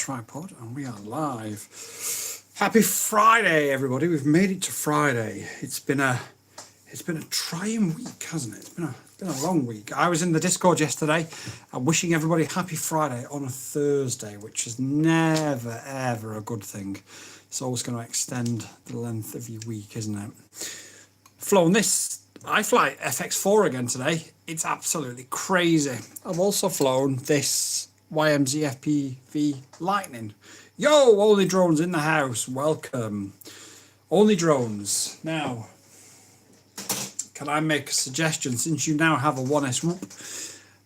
tripod, and we are live. Happy Friday, everybody. We've made it to Friday. It's been a trying week, hasn't it? It's been a long week. I was in the Discord yesterday wishing everybody happy Friday on a Thursday, which is never ever a good thing. It's always going to extend the length of your week, isn't it? Flown this iFlight FX4 again today. It's absolutely crazy. I've also flown this YMZ FPV Lightning. Yo, Only Drones in the house. Welcome. Only Drones. Now, can I make a suggestion? Since you now have a 1S Whoop,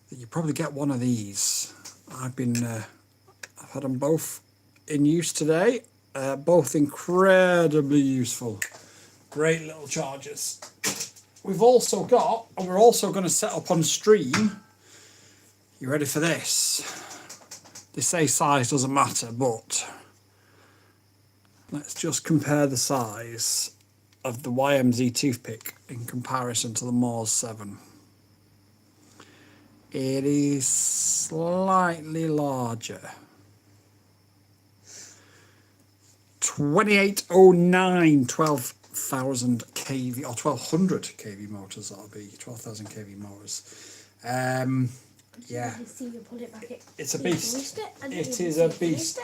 that you probably get one of these. I've had them both in use today. Both incredibly useful. Great little chargers. We've also got, and we're also going to set up on stream. You ready for this? They say size doesn't matter, but let's just compare the size of the YMZ toothpick in comparison to the Mars 7. It is slightly larger. 2809, 12,000 kV or 1200 kV motors. That'll be 12,000 kV motors. Yeah, it's a beast. It is a beast.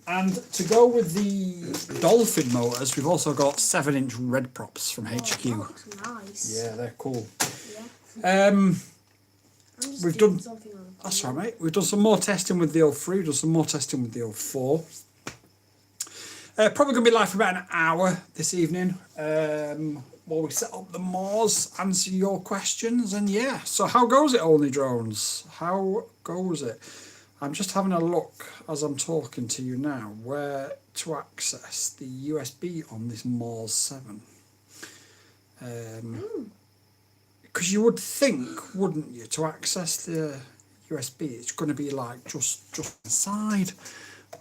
And to go with the Dolphin motors, we've also got 7-inch red props from HQ. That looks nice. Yeah, they're cool. Yeah. We've done. That's right, mate. We've done some more testing with the 03. We've done some more testing with the 04. Probably going to be live for about an hour this evening. While we set up the Mars, answer your questions, and yeah. So how goes it, Only Drones? How goes it? I'm just having a look as I'm talking to you now where to access the USB on this Mars 7. Because you would think, wouldn't you, to access the USB, it's going to be like just inside.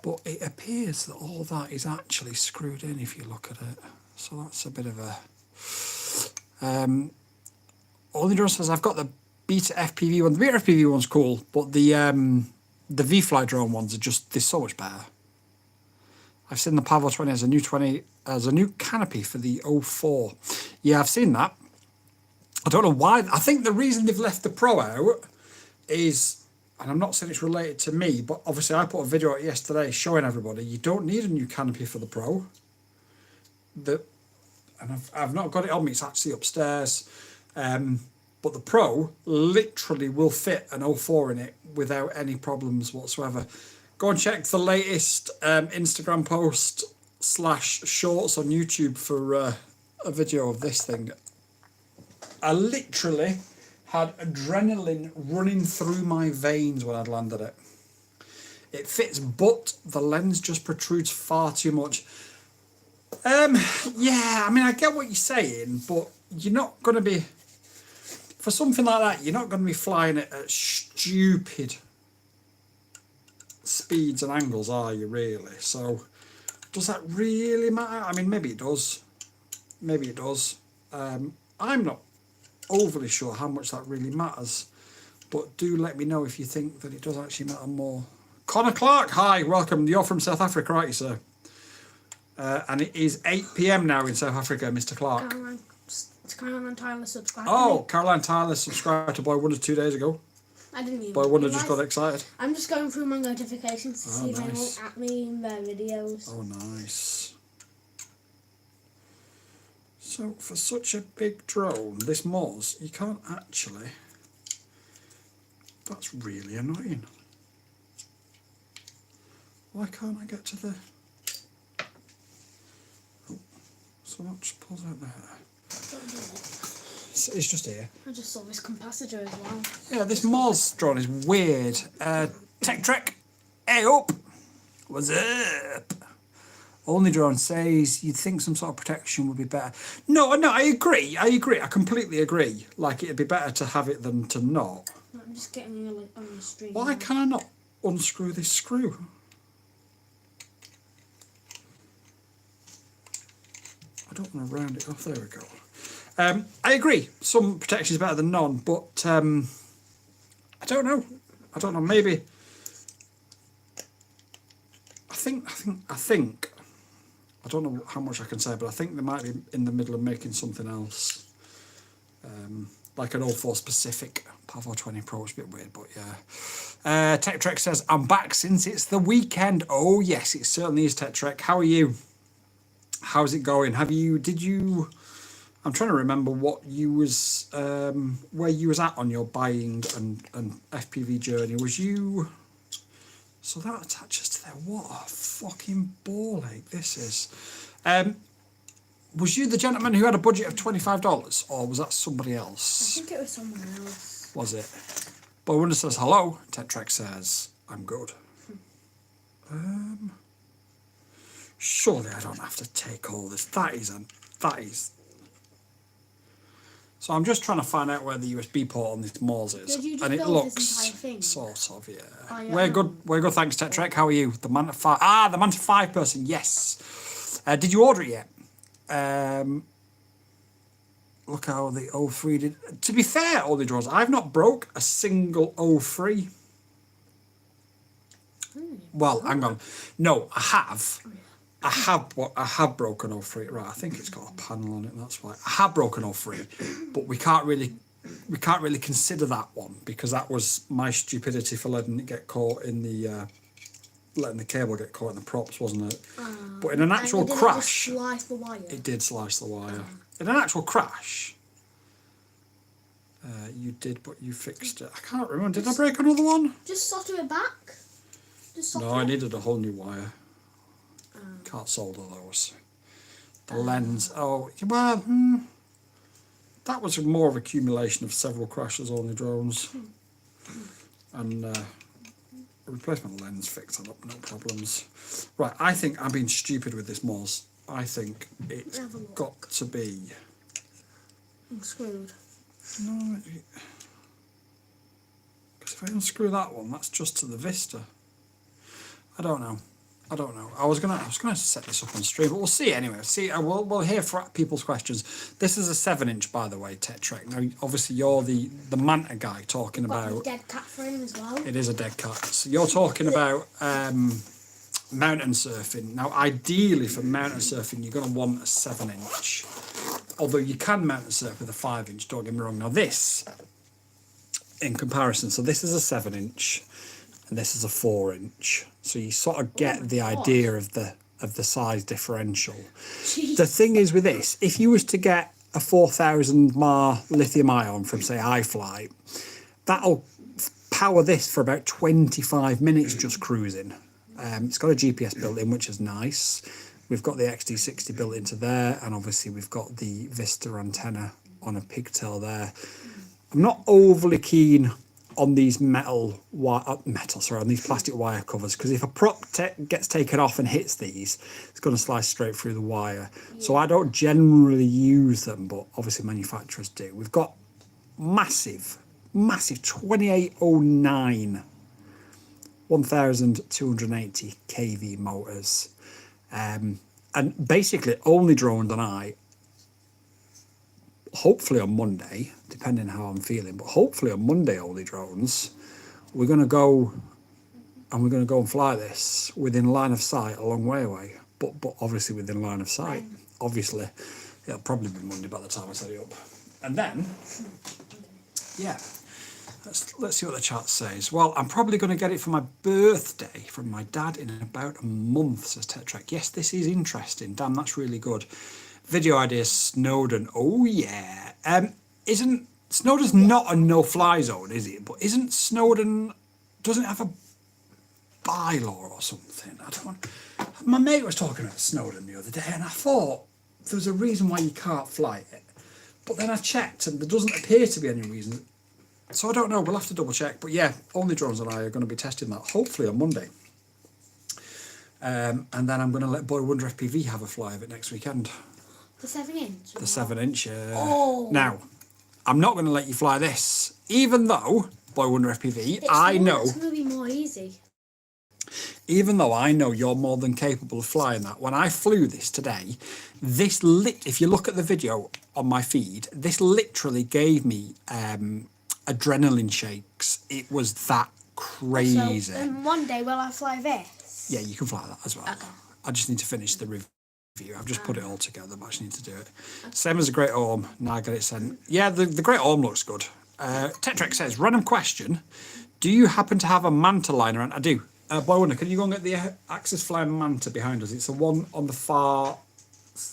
But it appears that all that is actually screwed in if you look at it. So that's a bit of a... Only Drone says I've got the Beta FPV one. The Beta FPV one's cool, but the V-Fly drone ones are just, they're so much better. I've seen the Pavo 20 as a new canopy for the 04. Yeah, I've seen that. I don't know why. I think the reason they've left the Pro out is, and I'm not saying it's related to me, but obviously I put a video out yesterday showing everybody you don't need a new canopy for the Pro. And I've not got it on me, it's actually upstairs. But the Pro literally will fit an 04 in it without any problems whatsoever. Go and check the latest Instagram post / shorts on YouTube for a video of this thing. I literally had adrenaline running through my veins when I'd landed it. It fits, but the lens just protrudes far too much. Yeah, I mean, I get what you're saying, but you're not going to be, for something like that, you're not going to be flying it at stupid speeds and angles, are you, really? So, does that really matter? I mean, maybe it does. Maybe it does. I'm not overly sure how much that really matters, but do let me know if you think that it does actually matter more. Connor Clark, hi, welcome. You're from South Africa, aren't you, sir? And it is 8 p.m. now in South Africa, Mr. Clark. Caroline Tyler subscribed Oh, to me. Caroline Tyler subscribed to Boy Wonder 2 days ago. I didn't even Boy Wonder realise. just got excited. I'm just going through my notifications to see if nice. anyone at me in their videos. Oh, nice. So, for such a big drone, this Mars, you can't actually... That's really annoying. Why can't I get to the... So that just pulls out there. It's just here. I just saw this capacitor as well. Yeah, this Mars drone is weird. Tech Trek, hey up! What's up? Only Drone says you'd think some sort of protection would be better. No, I agree. I completely agree. Like, it'd be better to have it than to not. I'm just getting on the stream. Why can I not unscrew this screw? I don't want to round it off. There we go. I agree. Some protection is better than none, but I don't know. Maybe think. I don't know how much I can say, but I think they might be in the middle of making something else. Like an 04 specific Power 420 Pro, which is a bit weird, but yeah. Tech Trek says, I'm back since it's the weekend. Oh yes, it certainly is, Tech Trek. How are you? How's it going? I'm trying to remember what you was, where you was at on your buying and FPV journey. Was you, so that attaches to there. What a fucking ball ache this is. Was you the gentleman who had a budget of $25, or was that somebody else? I think it was someone else. Was it? Boy Wonder says hello. Tech Trek says I'm good. Surely I don't have to take all this. That is. So I'm just trying to find out where the USB port on this Moors is, Did you just and it build looks this entire thing? sort of, yeah. Oh, yeah. We're good. Thanks, Tech Trek. How are you? The Manta 5. The Manta 5 person. Yes. Did you order it yet? Look how the 03 did. To be fair, all the draws, I've not broke a single 03. Well, hang on. No, I have. I have broken 03. Right, I think it's got a panel on it. That's why I have broken 03, but we can't really consider that one because that was my stupidity for letting it get caught in the. Letting the cable get caught in the props, wasn't it? But in an actual crash, it slice the wire? It did slice the wire. In an actual crash, you did, but you fixed it. I can't remember. Did I break another one? Just solder it back. No, I needed a whole new wire. Can't solder those. The lens. Oh, well, that was more of accumulation of several crashes on the drones, and. Replacement lens, fix it up, no problems. Right, I think I'm being stupid with this Moz. I think it's got to be. I'm screwed. No, because if I unscrew that one, that's just to the Vista. I don't know. I was gonna set this up on stream, but we'll see anyway. We'll hear for people's questions. This is a 7-inch, by the way, Tech Trek. Now, obviously, you're the Manta guy talking about. Got the dead cat frame as well. It is a dead cat. So you're talking about mountain surfing. Now, ideally for mountain surfing, you're going to want a 7-inch. Although you can mountain surf with a 5-inch. Don't get me wrong. Now, this, in comparison, so this is a 7-inch. And this is a 4-inch, so you sort of get the idea of the size differential. Jeez. The thing is with this, if you was to get a 4,000 mAh lithium ion from say iFlight, that'll power this for about 25 minutes just cruising. It's got a GPS built in, which is nice. We've got the XD60 built into there, and obviously we've got the Vista antenna on a pigtail there. I'm not overly keen on these on these plastic wire covers, because if a prop gets taken off and hits these, it's going to slice straight through the wire. Yeah. So I don't generally use them, but obviously manufacturers do. We've got massive 2809 1280 kV motors, and basically only Drones and I, hopefully on Monday, depending how I'm feeling, but hopefully on Monday, Only Drones, we're going to go and fly this within line of sight a long way away, but obviously within line of sight. Obviously, it'll probably be Monday by the time I set it up. And then, yeah, let's see what the chat says. Well, I'm probably going to get it for my birthday from my dad in about a month, says Tech Trek. Yes, this is interesting. Damn, that's really good. Video idea, Snowdon. Oh yeah. Isn't Snowdon's not a no-fly zone, is it? But isn't Snowdon, doesn't it have a bylaw or something? I don't want. My mate was talking about Snowdon the other day, and I thought there's a reason why you can't fly it. But then I checked, and there doesn't appear to be any reason. So I don't know. We'll have to double check. But yeah, Only Drones and I are going to be testing that hopefully on Monday. And then I'm going to let Boy Wonder FPV have a fly of it next weekend. The 7-inch? The 7-inch, yeah. Oh. Now, I'm not going to let you fly this, even though, Boy Wonder FPV, I know... It's going to be more easy. Even though I know you're more than capable of flying that, when I flew this today, if you look at the video on my feed, this literally gave me adrenaline shakes. It was that crazy. So, one day will I fly this? Yeah, you can fly that as well. Okay. I just need to finish the review. I've just put it all together, but I just need to do it. Same as the Great Orme. Now I get it sent. Yeah, the Great Orme looks good. Tetrek says, random question. Do you happen to have a manta liner? And I do. Boy Wonder, can you go and get the Axis Flying Manta behind us? It's the one on the far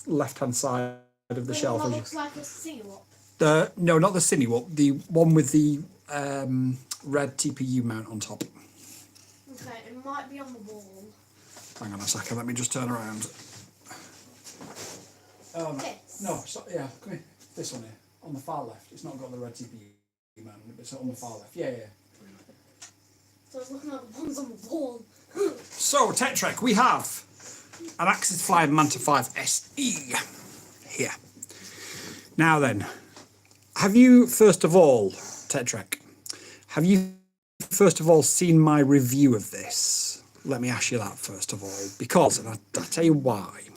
left-hand side of the shelf. That looks like a seawalk. No, not the Cinewalk. The one with the red TPU mount on top. Okay, it might be on the wall. Hang on a second. Let me just turn around. Oh, no. This? No, yeah, come here. This one here. On the far left. It's not got the red TPU mount, but it's on the far left. Yeah. So I was looking at the ones on the wall. So, Tetrek, we have an Axis Flying Manta 5 SE here. Now then, have you, first of all, Tetrek, have you first of all seen my review of this? Let me ask you that first of all, because, and I'll tell you why.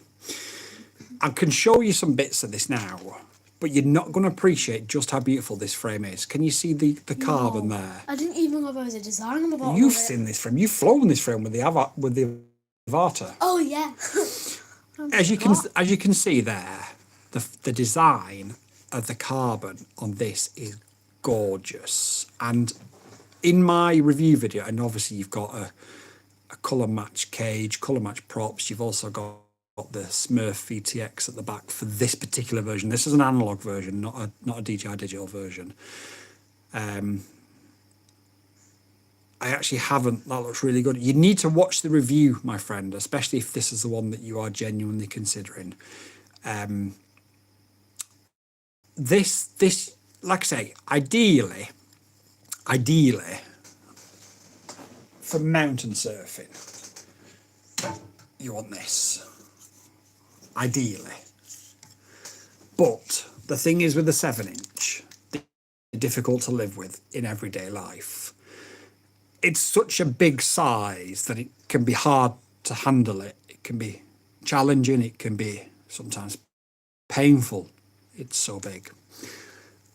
I can show you some bits of this now, but you're not going to appreciate just how beautiful this frame is. Can you see the carbon there? I didn't even know there was a design on the bottom. You've seen this frame. You've flown this frame with the Avata. Oh yeah. As you can see there, the design of the carbon on this is gorgeous. And in my review video, and obviously you've got a colour match cage, colour match props. You've also got the Smurf VTX at the back for this particular version. This is an analog version, not a DJI digital version. I actually haven't. That looks really good. You need to watch the review, my friend, especially if this is the one that you are genuinely considering. This, like I say, ideally, for mountain surfing, you want this. Ideally. But the thing is with the 7-inch, they're difficult to live with in everyday life. It's such a big size that it can be hard to handle it. It can be challenging. It can be sometimes painful. It's so big.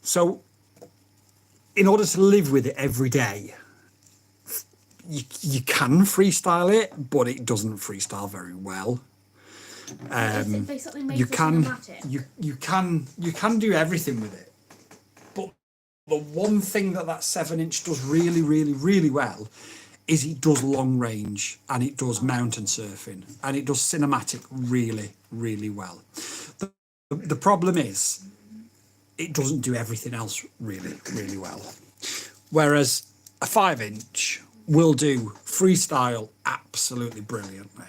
So in order to live with it every day, you can freestyle it, but it doesn't freestyle very well. Basically makes You it can cinematic. you can do everything with it, but the one thing that 7-inch does really, really, really well is it does long range and it does mountain surfing and it does cinematic really, really well. The problem is it doesn't do everything else really, really well. Whereas a 5-inch will do freestyle absolutely brilliantly,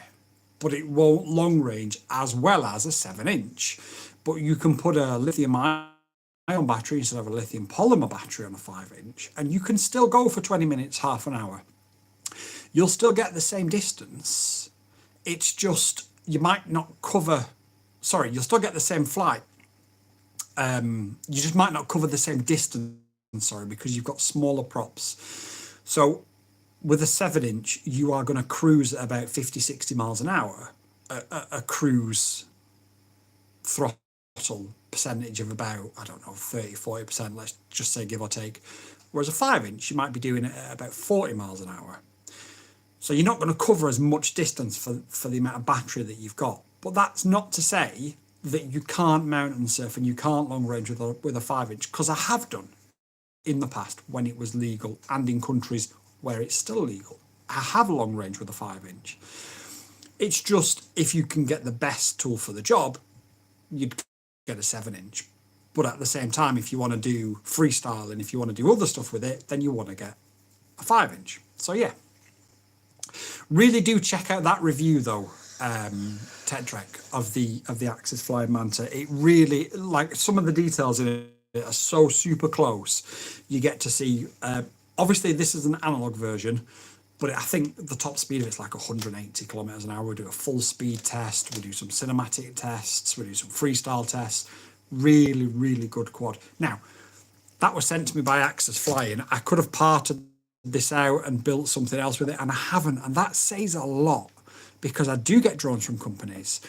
but it won't long range as well as a 7-inch. But you can put a lithium ion battery instead of a lithium polymer battery on a 5-inch, and you can still go for 20 minutes, half an hour. You'll still get the same distance. It's just, you might not cover, sorry, you'll still get the same flight. You just might not cover the same distance, sorry, because you've got smaller props. So with a 7-inch, you are going to cruise at about 50, 60 miles an hour, a cruise throttle percentage of about, I don't know, 30, 40%, let's just say give or take. Whereas a 5-inch, you might be doing it at about 40 miles an hour. So you're not going to cover as much distance for the amount of battery that you've got. But that's not to say that you can't mountain surf and you can't long range with a 5-inch, because I have done in the past when it was legal and in countries where it's still legal. I have long range with a 5-inch. It's just, if you can get the best tool for the job, you'd get a 7-inch. But at the same time, if you want to do freestyle and if you want to do other stuff with it, then you want to get a 5-inch. So yeah, really do check out that review though, Tetrek, of the Axis Flying Manta. It really, like, some of the details in it are so super close. You get to see, obviously this is an analog version, but I think the top speed of it's like 180 kilometers an hour. We do a full speed test, we do some cinematic tests, we do some freestyle tests. Really, really good quad. Now, that was sent to me by Axis Flying. I could have parted this out and built something else with it, and I haven't, and that says a lot, because I do get drones from companies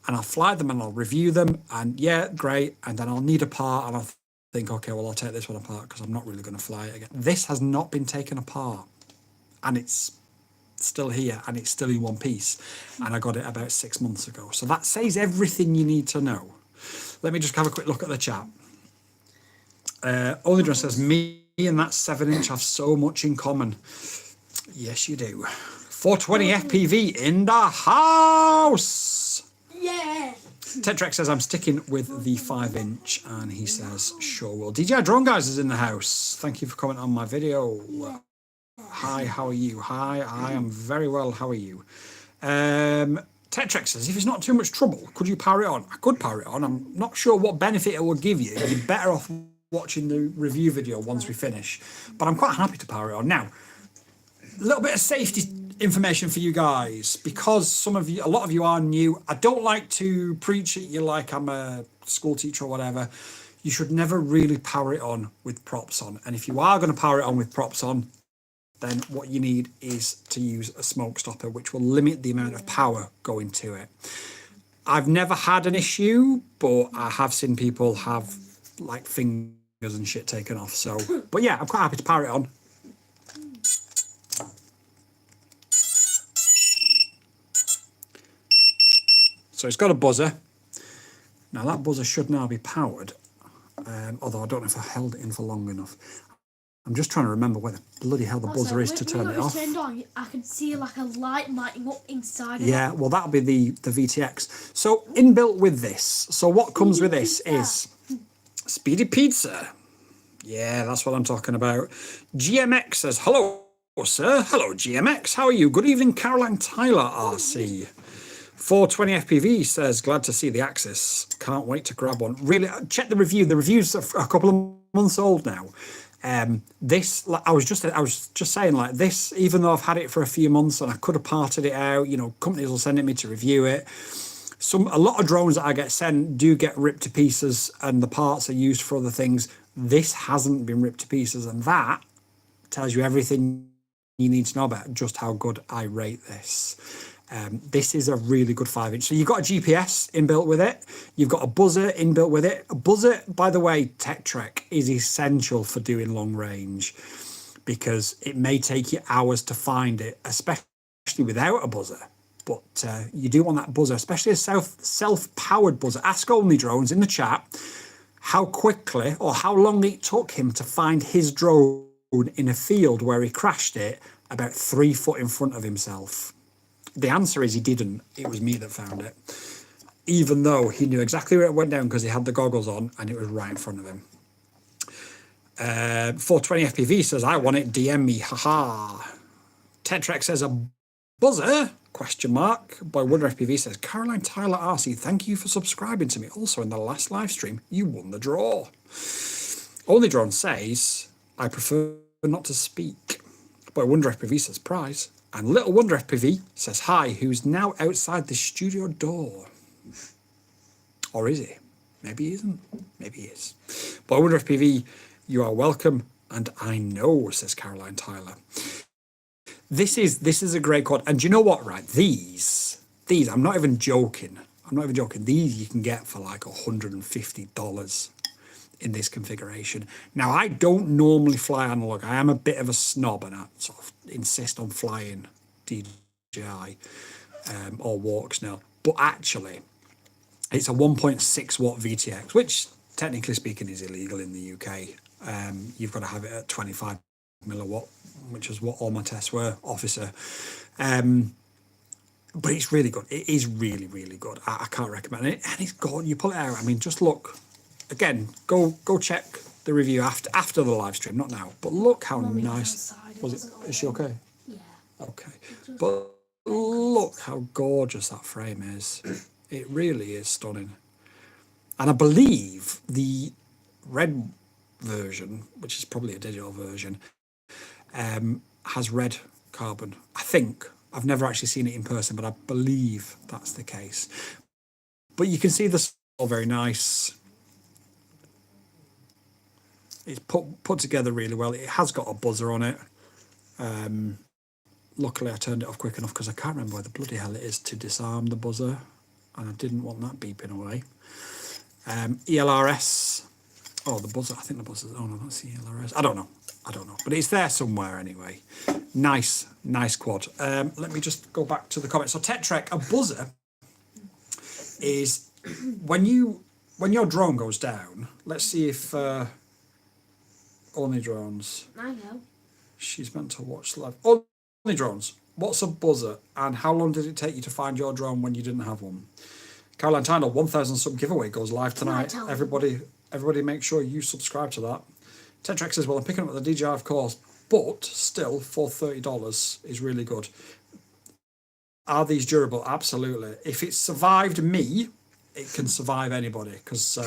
and I'll fly them and I'll review them, and yeah, great, and then I'll need a part and I'll think, okay, well, I'll take this one apart because I'm not really going to fly it again. This has not been taken apart, and it's still here and it's still in one piece. And I got it about 6 months ago. So that says everything you need to know. Let me just have a quick look at the chat. Only Dress says, me and that 7-inch have so much in common. Yes, you do. 420 FPV in the house. Yeah. Tetrex says, I'm sticking with the 5-inch. And he says, sure will. DJI Drone Guys is in the house. Thank you for commenting on my video. Hi, how are you? Hi, I am very well. How are you? Tetrex says, if it's not too much trouble, could you power it on? I could power it on. I'm not sure what benefit it will give you. You're better off watching the review video once we finish. But I'm quite happy to power it on. Now, a little bit of safety information for you guys, because a lot of you are new. I don't like to preach at you like I'm a school teacher or whatever. You should never really power it on with props on. And if you are going to power it on with props on, then what you need is to use a smoke stopper, which will limit the amount of power going to it. I've never had an issue, but I have seen people have like fingers and shit taken off. So, but yeah, I'm quite happy to power it on. So it's got a buzzer. Now that buzzer should now be powered, although I don't know if I held it in for long enough. I'm just trying to remember where the bloody hell the buzzer is to turn it off. Turned on, I can see like a light lighting up inside of it. Yeah, well, that'll be the VTX. So inbuilt with this. So what comes with this is Speedy Pizza. Yeah, that's what I'm talking about. GMX says, hello, sir. Hello, GMX. How are you? Good evening, Caroline Tyler, RC. 420 FPV says, glad to see the Axis. Can't wait to grab one. Really, check the review. The review's a couple of months old now. This, like, I was just saying, like, this, even though I've had it for a few months and I could have parted it out, you know, companies will send it me to review it. A lot of drones that I get sent do get ripped to pieces and the parts are used for other things. This hasn't been ripped to pieces, and that tells you everything you need to know about just how good I rate this. This is a really good 5-inch. So you've got a GPS inbuilt with it. You've got a buzzer inbuilt with it. A buzzer, by the way, Tech Trek, is essential for doing long range because it may take you hours to find it, especially without a buzzer. But you do want that buzzer, especially a self-powered buzzer. Ask Only Drones in the chat how quickly or how long it took him to find his drone in a field where he crashed it about 3 foot in front of himself. The answer is he didn't. It was me that found it. Even though he knew exactly where it went down because he had the goggles on and it was right in front of him. 420 FPV says, I want it, DM me, haha. Tetrek says, a buzzer? Question mark. Boy Wonder FPV says, Caroline Tyler RC, thank you for subscribing to me. Also in the last live stream, you won the draw. Only Drone says, I prefer not to speak. Boy Wonder FPV says, prize. And Little Wonder FPV says, hi, who's now outside the studio door. Or is he? Maybe he isn't. Maybe he is. But I wonder if PV, you are welcome. And I know, says Caroline Tyler. This is a great quad. And do you know what, right? These, I'm not even joking. These you can get for like $150 in this configuration. Now, I don't normally fly analog. I am a bit of a snob and I sort of insist on flying DJI or Walks now. But actually, it's a 1.6 watt VTX, which technically speaking is illegal in the UK. You've got to have it at 25 milliwatt, which is what all my tests were, officer. But it's really good. It is really, really good. I can't recommend it. And it's good. You pull it out. I mean, just look. Again, go check the review after the live stream, not now. But look how nice. Is she okay? Yeah. Okay. But look how gorgeous that frame is. It really is stunning. And I believe the red version, which is probably a digital version, has red carbon. I think. I've never actually seen it in person, but I believe that's the case. But you can see the all very nice. It's put together really well. It has got a buzzer on it. Luckily, I turned it off quick enough because I can't remember where the bloody hell it is to disarm the buzzer. And I didn't want that beeping away. ELRS Oh, the buzzer. I think the buzzer's. Oh no, that's the LRS. I don't know. But it's there somewhere anyway. Nice quad. Let me just go back to the comments. So Tech Trek, a buzzer is when your drone goes down. Let's see if only drones. I know. She's meant to watch live. Only drones. What's a buzzer, and how long did it take you to find your drone when you didn't have one? Caroline Tyndall, 1,000 sub giveaway goes live tonight. Everybody make sure you subscribe to that. Tetrax says, well, I'm picking up the DJI, of course, but still, for $30 is really good. Are these durable? Absolutely. If it survived me, it can survive anybody, because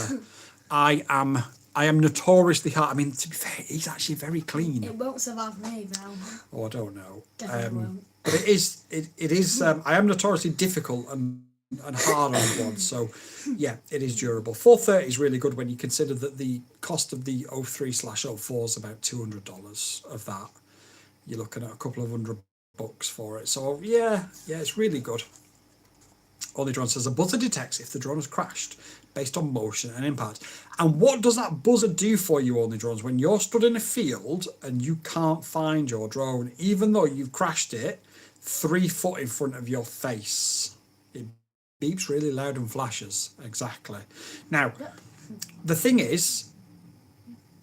I am notoriously hard. I mean, to be fair, he's actually very clean. It won't survive me, though. Oh, I don't know. Definitely won't. But it is. I am notoriously difficult and hard on one. So, yeah, it is durable. 430 is really good when you consider that the cost of the 03/04 is about $200 of that. You're looking at a couple of $100 for it. So, yeah, it's really good. Only Drone says a buzzer detects if the drone has crashed based on motion and impact. And what does that buzzer do for you, Only Drones, when you're stood in a field and you can't find your drone, even though you've crashed it 3 foot in front of your face? It beeps really loud and flashes. Exactly. Now, the thing is,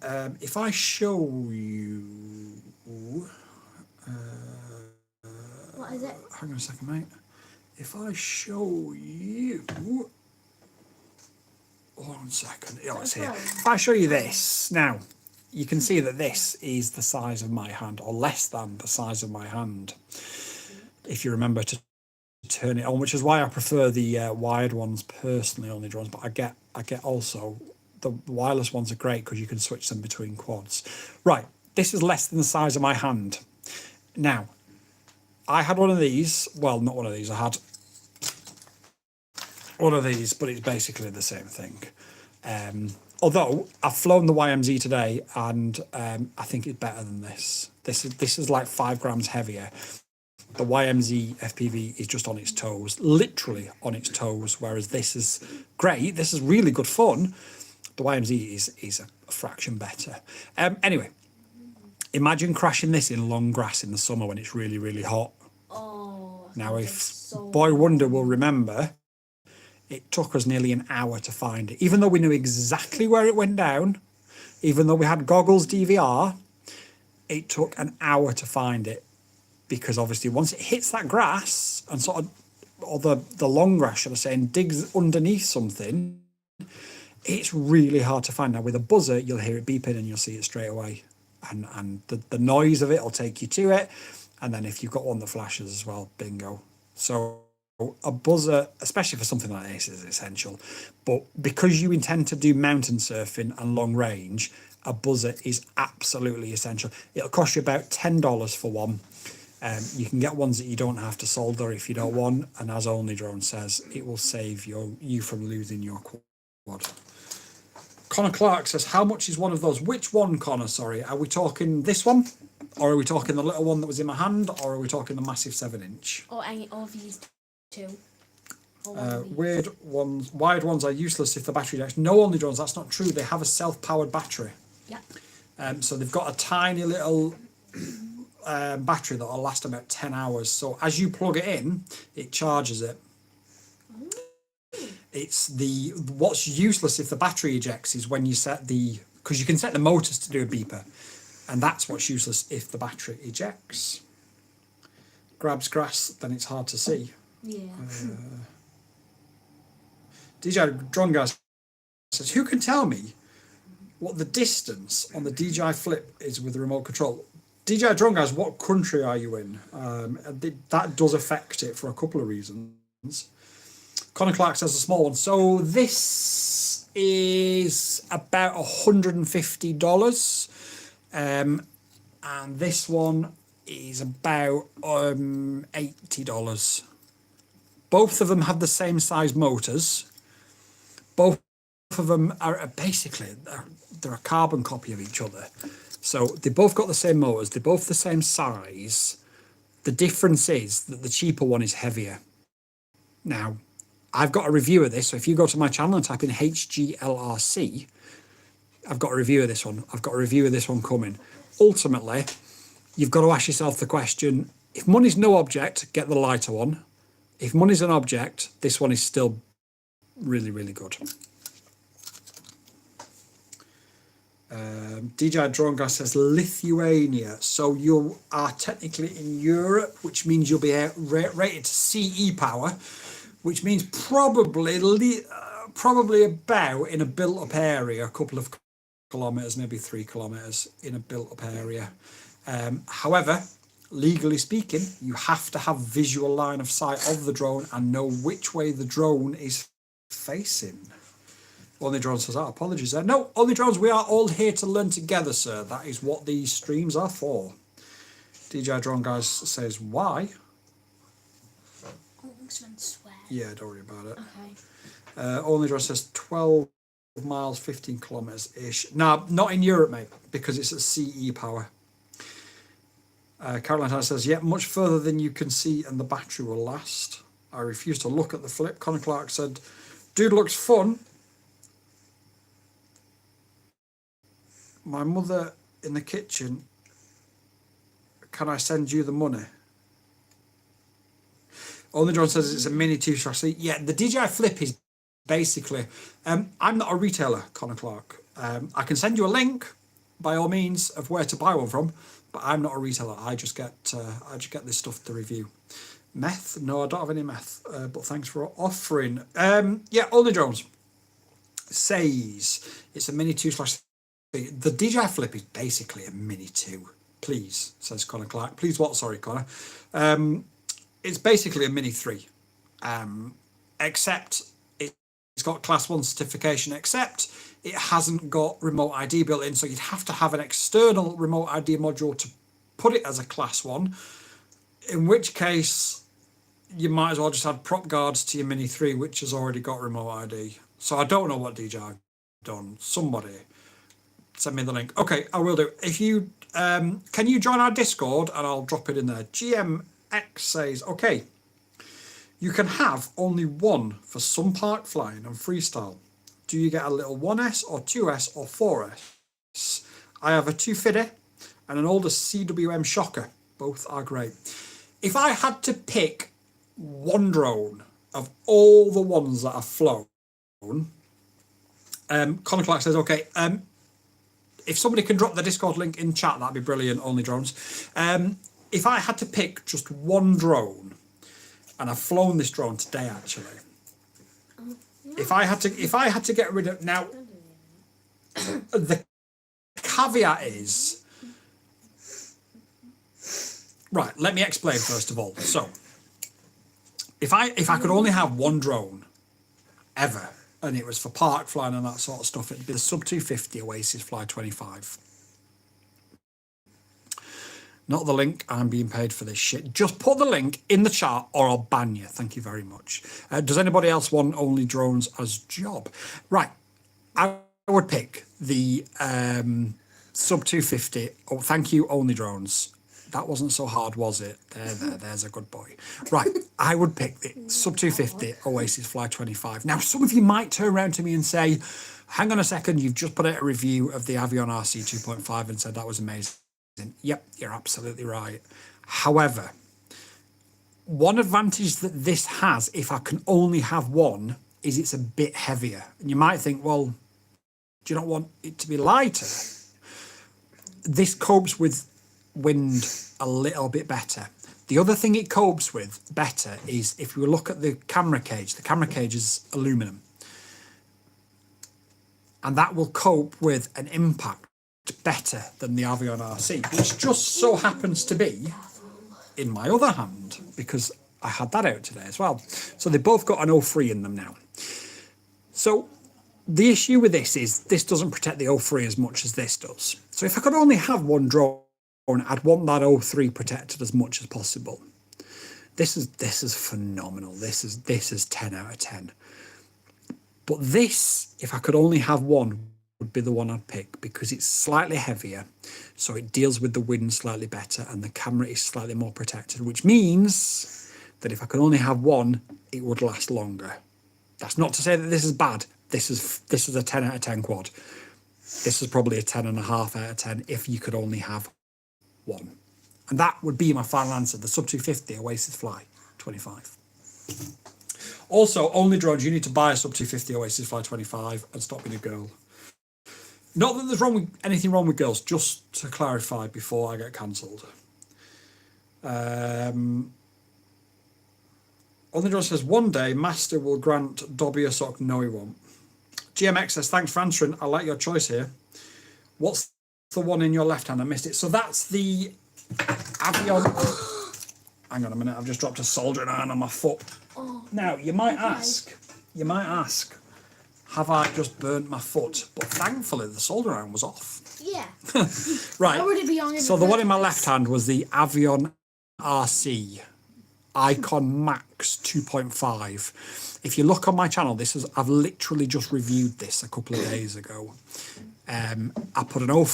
if I show you... What is it? Hang on a second, mate. If I show you... 1 second. Oh, it's here. If I show you this, now, you can see that this is the size of my hand, or less than the size of my hand, if you remember to turn it on, which is why I prefer the wired ones personally, Only Drones, but I get also the wireless ones are great because you can switch them between quads. Right, this is less than the size of my hand. Now, I had one of these, well, not one of these, I had one of these, but it's basically the same thing. Although I've flown the YMZ today, and I think it's better than this. This is like 5 grams heavier. The YMZ FPV is just on its toes, literally on its toes, whereas this is great. This is really good fun. The YMZ is a fraction better. Anyway, imagine crashing this in long grass in the summer when it's really, really hot. Oh. Now, if Boy Wonder will remember, it took us nearly an hour to find it. Even though we knew exactly where it went down, even though we had goggles DVR, it took an hour to find it. Because obviously once it hits that grass and sort of, or the long grass, should I say, and digs underneath something, it's really hard to find. Now with a buzzer, you'll hear it beeping and you'll see it straight away. And the noise of it will take you to it. And then if you've got one that flashes as well, bingo. So a buzzer, especially for something like this, is essential. But because you intend to do mountain surfing and long range, a buzzer is absolutely essential. It'll cost you about $10 for one. You can get ones that you don't have to solder if you don't want, and as Only Drone says, it will save you from losing your quad. Connor Clark says, how much is one of those? Which one, Connor? Sorry, are we talking this one? Or are we talking the little one that was in my hand? Or are we talking the massive 7-inch? Or any of these two. Wired ones are useless if the battery dies. No, Only Drones, that's not true. They have a self-powered battery. Yeah. So they've got a tiny little battery that will last about 10 hours. So as you plug it in, it charges it. It's what's useless if the battery ejects is when you set because you can set the motors to do a beeper, and that's what's useless if the battery ejects. Grabs grass, then it's hard to see. Yeah. DJI Drone Guy says, who can tell me what the distance on the DJI Flip is with the remote control? DJI Drone Guys, what country are you in? That does affect it for a couple of reasons. Connor Clark says a small one. So this is about $150. And this one is about $80. Both of them have the same size motors. Both of them are basically, they're a carbon copy of each other. So they both got the same motors, they're both the same size. The difference is that the cheaper one is heavier. Now, I've got a review of this, so if you go to my channel and type in HGLRC, I've got a review of this one. I've got a review of this one coming. Ultimately, you've got to ask yourself the question, if money's no object, get the lighter one. If money's an object, this one is still really, really good. DJ Drone Guy says Lithuania. So you are technically in Europe, which means you'll be rated to CE power, which means probably about in a built-up area, a couple of kilometres, maybe 3 kilometres in a built-up area. However, legally speaking, you have to have visual line of sight of the drone and know which way the drone is facing. Only Drones says, apologies there. No, Only Drones, we are all here to learn together, sir. That is what these streams are for. DJ Drone Guys says, why? Oh, thanks for swear. Yeah, don't worry about it. Okay. Only Drone says 12 miles, 15 kilometres-ish. No, not in Europe, mate, because it's at CE power. Caroline says, yeah, much further than you can see and the battery will last. I refuse to look at the flip. Connor Clark said, dude looks fun. My mother in the kitchen, can I send you the money? Only John says it's a mini 2/3. Yeah, the DJI Flip is basically, I'm not a retailer, Connor Clark. I can send you a link, by all means, of where to buy one from, but I'm not a retailer. I just get this stuff to review. Meth? No, I don't have any meth, but thanks for offering. Yeah, Only Drones says it's a mini 2/3. The DJI Flip is basically a mini 2. Please, says Connor Clark. Please what? Sorry, Connor. It's basically a mini 3, except it's got class 1 certification, except it hasn't got remote ID built in. So you'd have to have an external remote ID module to put it as a class 1, in which case you might as well just add prop guards to your mini 3, which has already got remote ID. So I don't know what DJI done. Somebody send me the link. Okay, I will do. If you can you join our Discord and I'll drop it in there. GMX says, okay, you can have only one for some park flying and freestyle. Do you get a little 1S or 2S or 4S? I have a 250 and an older CWM shocker. Both are great. If I had to pick one drone of all the ones that I've flown, Connor Clark says, okay, if somebody can drop the Discord link in chat, that'd be brilliant, Only Drones. If I had to pick just one drone, and I've flown this drone today actually, if I had to get rid of, now the caveat is, right, let me explain first of all. So if I could only have one drone ever, and it was for park flying and that sort of stuff, it'd be the sub 250 Oasis Fly 25. Not the link, I'm being paid for this shit. Just put the link in the chat or I'll ban you. Thank you very much. Does anybody else want Only Drones as job? Right, I would pick the sub 250. Oh, thank you, Only Drones. That wasn't so hard, was it? There's a good boy. Right, I would pick the sub 250 Oasis Fly 25. Now, some of you might turn around to me and say, hang on a second, you've just put out a review of the Avion RC 2.5 and said that was amazing. Yep, you're absolutely right. However, one advantage that this has, if I can only have one, is it's a bit heavier. And you might think, well, do you not want it to be lighter? This copes with wind a little bit better. The other thing it copes with better is if you look at the camera cage is aluminum. And that will cope with an impact better than the Avion RC, which just so happens to be in my other hand because I had that out today as well. So they both got an 03 in them now. So the issue with this is this doesn't protect the 03 as much as this does. So if I could only have one drone, I'd want that 03 protected as much as possible. This is phenomenal. This is 10 out of 10. But this, if I could only have one, would be the one I'd pick because it's slightly heavier, so it deals with the wind slightly better, and the camera is slightly more protected, which means that if I could only have one, it would last longer. That's not to say that this is bad. This is a 10 out of 10 quad. This is probably a 10.5 out of 10 if you could only have one. And that would be my final answer, the Sub 250 Oasis Fly 25. Also, only drones, you need to buy a Sub 250 Oasis Fly 25 and stop being a girl. Not that there's anything wrong with girls, just to clarify before I get cancelled. Only drone says, one day Master will grant Dobby a sock. No, he won't. GMX says, thanks for answering. I like your choice here. What's the one in your left hand? I missed it. So that's the Avion. Hang on a minute. I've just dropped a soldering iron on my foot. Oh, Now, you might ask, have I just burnt my foot? But thankfully, the soldering iron was off. yeah. Right. How would it be on So the one in my left hand was the Avion RC Icon Max 2.5. If you look on my channel, I've literally just reviewed this a couple of days ago. I put an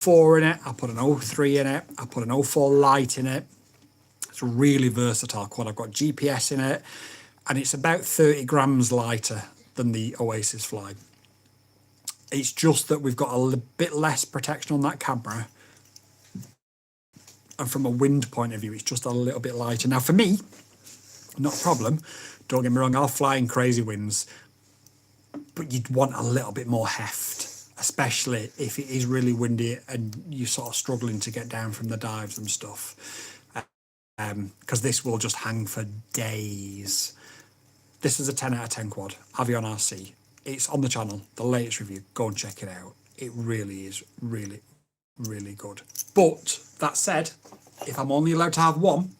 04 in it, I put an 03 in it, I put an 04 Lite in it. It's a really versatile quad. I've got GPS in it, and it's about 30 grams lighter than the Oasis Fly. It's just that we've got a bit less protection on that camera. And from a wind point of view, it's just a little bit lighter. Now, for me, not a problem. Don't get me wrong, I'll fly in crazy winds. But you'd want a little bit more heft, especially if it is really windy and you're sort of struggling to get down from the dives and stuff. Because this will just hang for days. This is a 10 out of 10 quad, Avion RC. It's on the channel, the latest review. Go and check it out. It really is really, really good. But that said, if I'm only allowed to have one,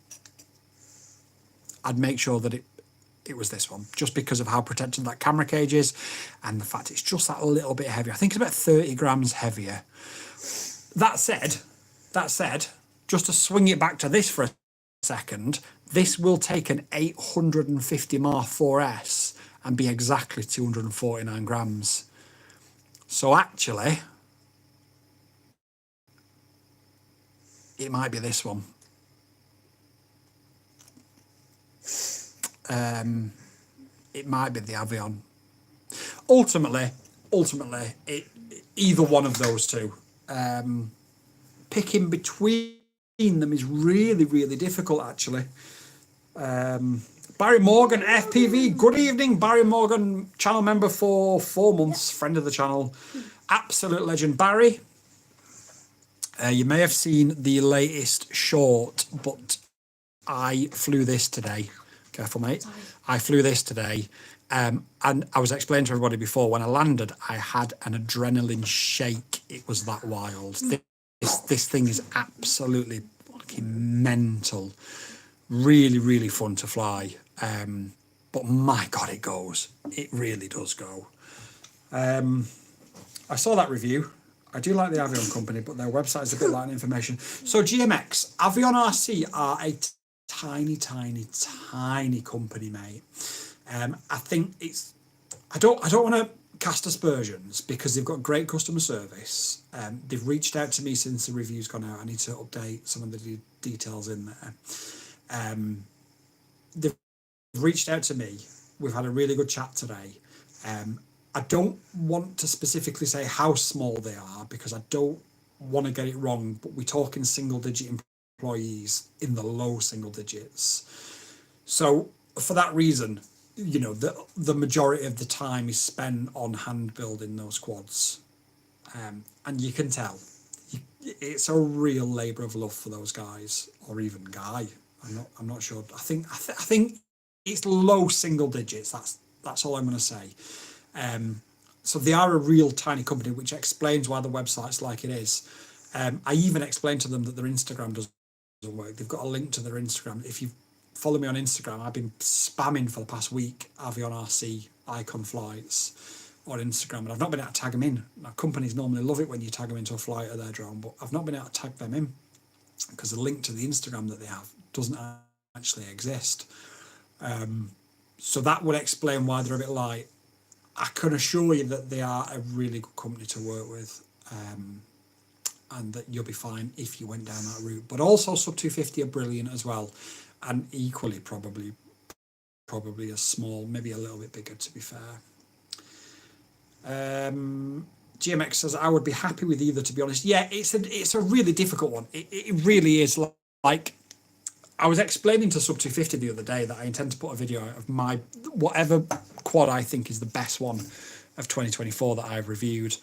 I'd make sure that it was this one, just because of how protected that camera cage is and the fact it's just that little bit heavier. I think it's about 30 grams heavier. That said, just to swing it back to this for a second, this will take an 850 Mark 4S and be exactly 249 grams. So actually, it might be this one. It might be the Avion. Ultimately, either one of those two. Picking between them is really, really difficult, actually. Barry Morgan, FPV. Good evening, Barry Morgan, channel member for 4 months, friend of the channel. Absolute legend. Barry, you may have seen the latest short, but I flew this today. Careful, mate. I flew this today. And I was explaining to everybody before, when I landed, I had an adrenaline shake. It was that wild. This thing is absolutely fucking mental. Really, really fun to fly. But my God, it goes. It really does go. I saw that review. I do like the Avion company, but their website is a bit light on information. So GMX, Avion RC are a tiny, tiny, tiny company, mate. I think I don't want to cast aspersions because they've got great customer service. They've reached out to me since the review's gone out. I need to update some of the details in there. They've reached out to me. We've had a really good chat today. I don't want to specifically say how small they are because I don't want to get it wrong, but we're talking single digit employees in the low single digits. So for that reason, you know, the majority of the time is spent on hand building those quads. And you can tell it's a real labour of love for those guys, or even guy. I'm not sure. I think it's low single digits. That's all I'm going to say. So they are a real tiny company, which explains why the website's like it is. I even explained to them that their Instagram doesn't work. They've got a link to their Instagram. If you follow me on Instagram, I've been spamming for the past week Avion RC icon flights on Instagram, and I've not been able to tag them in. Now, companies normally love it when you tag them into a flight of their drone, but I've not been able to tag them in because the link to the Instagram that they have doesn't actually exist. So that would explain why they're a bit light. I can assure you that they are a really good company to work with, and that you'll be fine if you went down that route. But also Sub 250 are brilliant as well, and equally probably as small, maybe a little bit bigger, to be fair. GMX says, I would be happy with either, to be honest. Yeah, it's a really difficult one. It really is. Like, I was explaining to Sub 250 the other day that I intend to put a video out of my, whatever quad I think is the best one of 2024 that I've reviewed.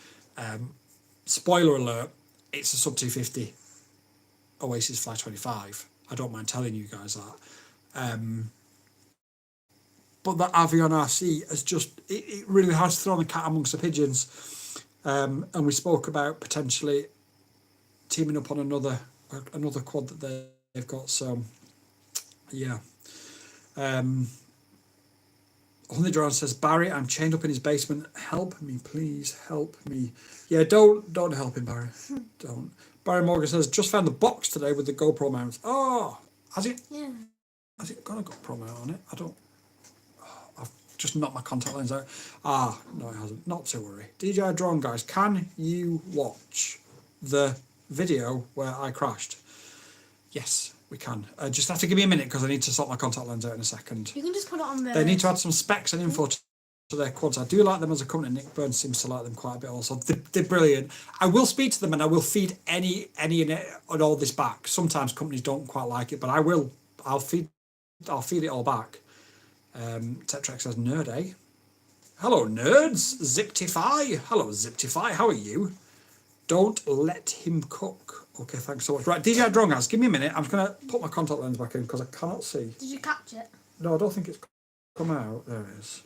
Spoiler alert, it's a Sub 250 Oasis Fly 25. I don't mind telling you guys that. But that Avion RC is just, it really has thrown the cat amongst the pigeons. And we spoke about potentially teaming up on another quad that they've got. So, yeah. Honey Drone says, Barry, I'm chained up in his basement. Help me, please. Help me. Yeah, don't help him, Barry. Don't. Barry Morgan says, just found the box today with the GoPro mount. Oh, has it? Yeah. Has it got a GoPro mount on it? I don't. I've just knocked my contact lens out. Ah, no, it hasn't. Not to worry. DJI drone guys, can you watch the video where I crashed? Yes, we can. Just have to give me a minute because I need to sort my contact lens out in a second. You can just put it on there. They need to add some specs and info to their quads. I do like them as a company. Nick Burns seems to like them quite a bit also. They're brilliant. I will speak to them and I will feed any and all this back. Sometimes companies don't quite like it, but I will. I'll feed it all back. Tetrax says, nerd, eh? Hello, nerds. Ziptify. Hello, Ziptify. How are you? Don't let him cook. Okay, thanks so much. Right, DJI drone guys, give me a minute. I'm just going to put my contact lens back in because I cannot see. Did you catch it? No, I don't think it's come out. There it is.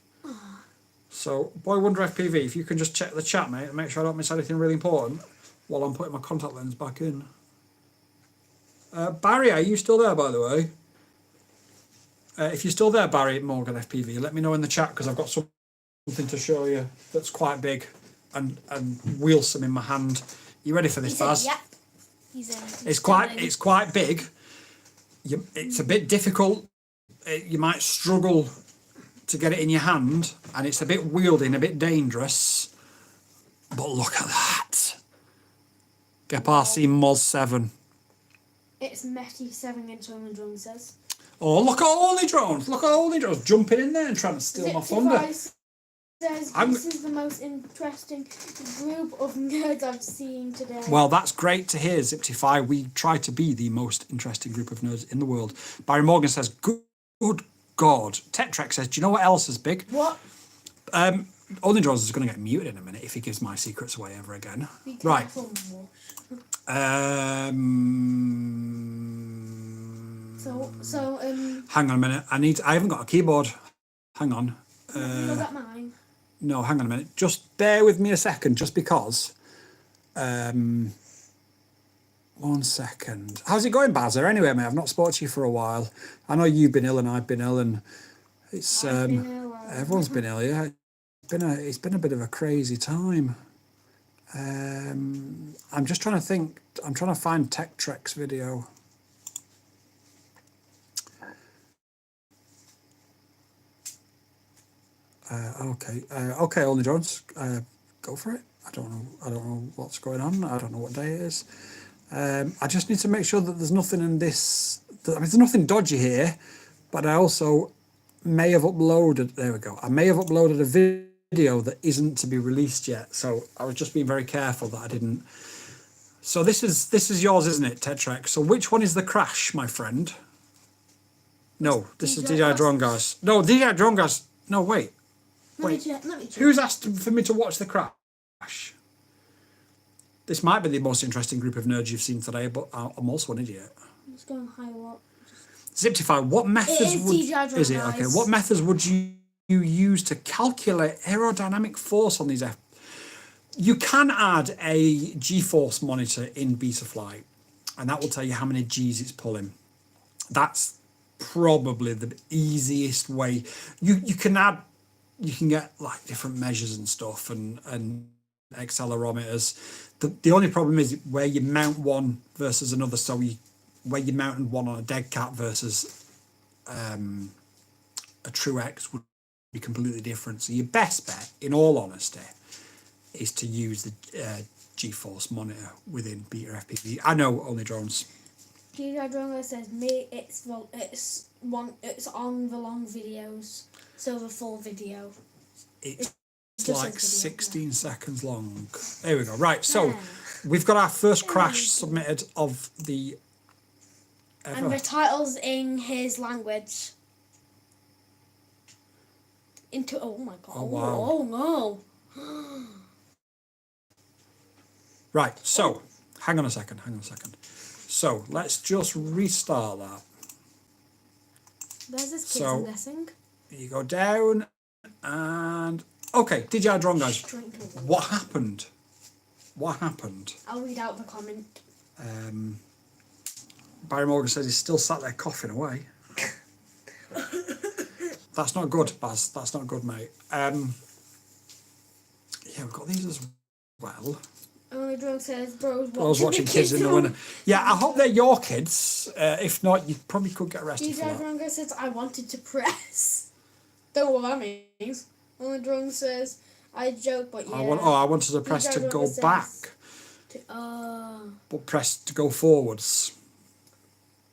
So, Boy Wonder FPV, if you can just check the chat, mate, and make sure I don't miss anything really important while I'm putting my contact lens back in. Barry, are you still there, by the way? If you're still there, Barry Morgan FPV, let me know in the chat because I've got something to show you that's quite big and wheelsome in my hand. You ready for this, Baz? Yep. He's It's quite big. It's a bit difficult. You might struggle to get it in your hand, and it's a bit wieldy and a bit dangerous. But look at that. Gepard Moz 7. It's Metty 7-inch on the drone says. Oh, look at Only Drones. Look at Only Drones jumping in there and trying to steal my thunder. Says, this is the most interesting group of nerds I've seen today. Well, that's great to hear, Ziptify. We try to be the most interesting group of nerds in the world. Barry Morgan says, good God. Tetrek says, do you know what else is big? What? Only Drones is going to get muted in a minute if he gives my secrets away ever again. Right. Hang on a minute. I haven't got a keyboard. Hang on. You got mine? No, hang on a minute. Just bear with me a second, just because. 1 second. How's it going, Bazza? Anyway, mate, I've not spoken to you for a while. I know you've been ill and I've been ill, and it's everyone's been ill. Yeah, it's been a bit of a crazy time. I'm just trying to think. I'm trying to find Tech Trek's video. Okay, Only Jones, go for it. I don't know what's going on. I don't know what day it is. I just need to make sure that there's nothing in this. I mean, there's nothing dodgy here, but I also may have uploaded. There we go. I may have uploaded a video that isn't to be released yet. So I was just being very careful that I didn't. So this is yours, isn't it, Tetrek? So which one is the crash, my friend? No, this is DJI Drone Guys. No, DJI Drone Guys. No, wait. Wait, Let me check. Who's asked for me to watch the crash? This might be the most interesting group of nerds you've seen today, but I'm also an idiot. I'm just going high what? Ziptify, what methods is it? Okay, what methods would you use to calculate aerodynamic force on these You can add a G-force monitor in Betaflight, and that will tell you how many G's it's pulling. That's probably the easiest way. You can get like different measures and stuff and accelerometers. The only problem is where you mount one versus another. So where you mounted one on a dead cat versus a True X would be completely different. So your best bet, in all honesty, is to use the G-force monitor within Beta FPV. I know Only Drones. DJI Drone says it's on the long videos, so the full video. It's like 16 seconds long. There we go. Right, so we've got our first crash submitted of the ever. And the title's in his language. Oh my god. Oh, wow. Oh no. Right, so hang on a second. So let's just restart that. There's this kid, I'm guessing. You go down and okay, DJI drone guys. What happened? I'll read out the comment. Barry Morgan says he's still sat there coughing away. That's not good, Baz. That's not good, mate. Yeah, we've got these as well. Only drone says bro's watching kids in the winter. Yeah, I hope they're your kids. If not, you probably could get arrested for that. drone guy says I wanted to press. Don't know what that means. Only drone says I joke, but yeah. I wanted to press to go back. But press to go forwards.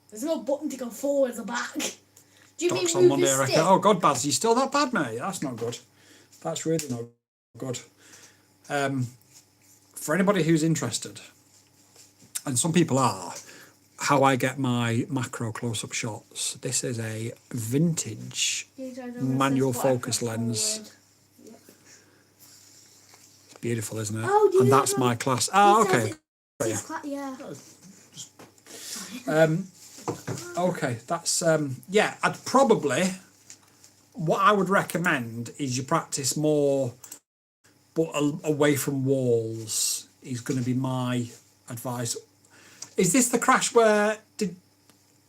There's no button to go forwards or back. Do you Docs mean on Monday, the I reckon. stick? Oh God, Baz, you still that bad, mate? That's not good. That's really not good. For anybody who's interested, and some people are, how I get my macro close-up shots. This is a vintage manual focus lens. Yep. It's beautiful, isn't it? Oh, and that's my class. Ah, okay. Yeah. Okay, that's yeah. I'd probably what I would recommend is you practice more, but away from walls is going to be my advice. Is this the crash where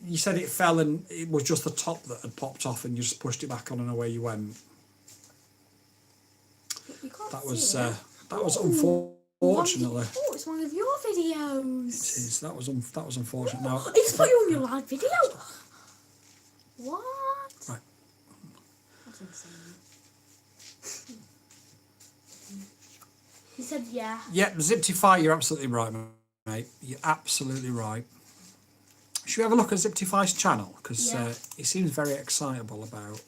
you said it fell and it was just the top that had popped off and you just pushed it back on and away you went? That was unfortunately. Oh, it's one of your videos. It is. That was unfortunate. Now it's put you on your live video. What? Right. That's insane. He said yeah. Yeah, Ziptify, you're absolutely right, mate. You're absolutely right. Should we have a look at Ziptify's channel? Because he seems very excitable about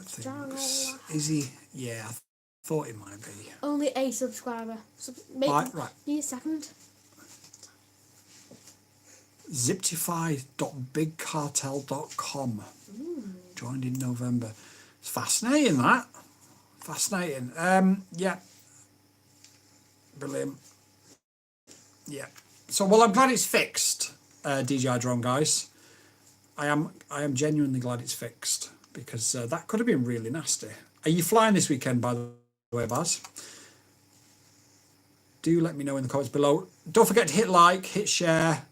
things. Is he? Yeah, I thought he might be. Only a subscriber. Right. Need a second. Ziptify.bigcartel.com. Joined in November. It's fascinating, that. Fascinating. Yeah. Brilliant. Yeah. So, well, I'm glad it's fixed, DJI drone guys. I am genuinely glad it's fixed because that could have been really nasty. Are you flying this weekend, by the way, Baz? Do let me know in the comments below. Don't forget to hit like, hit share.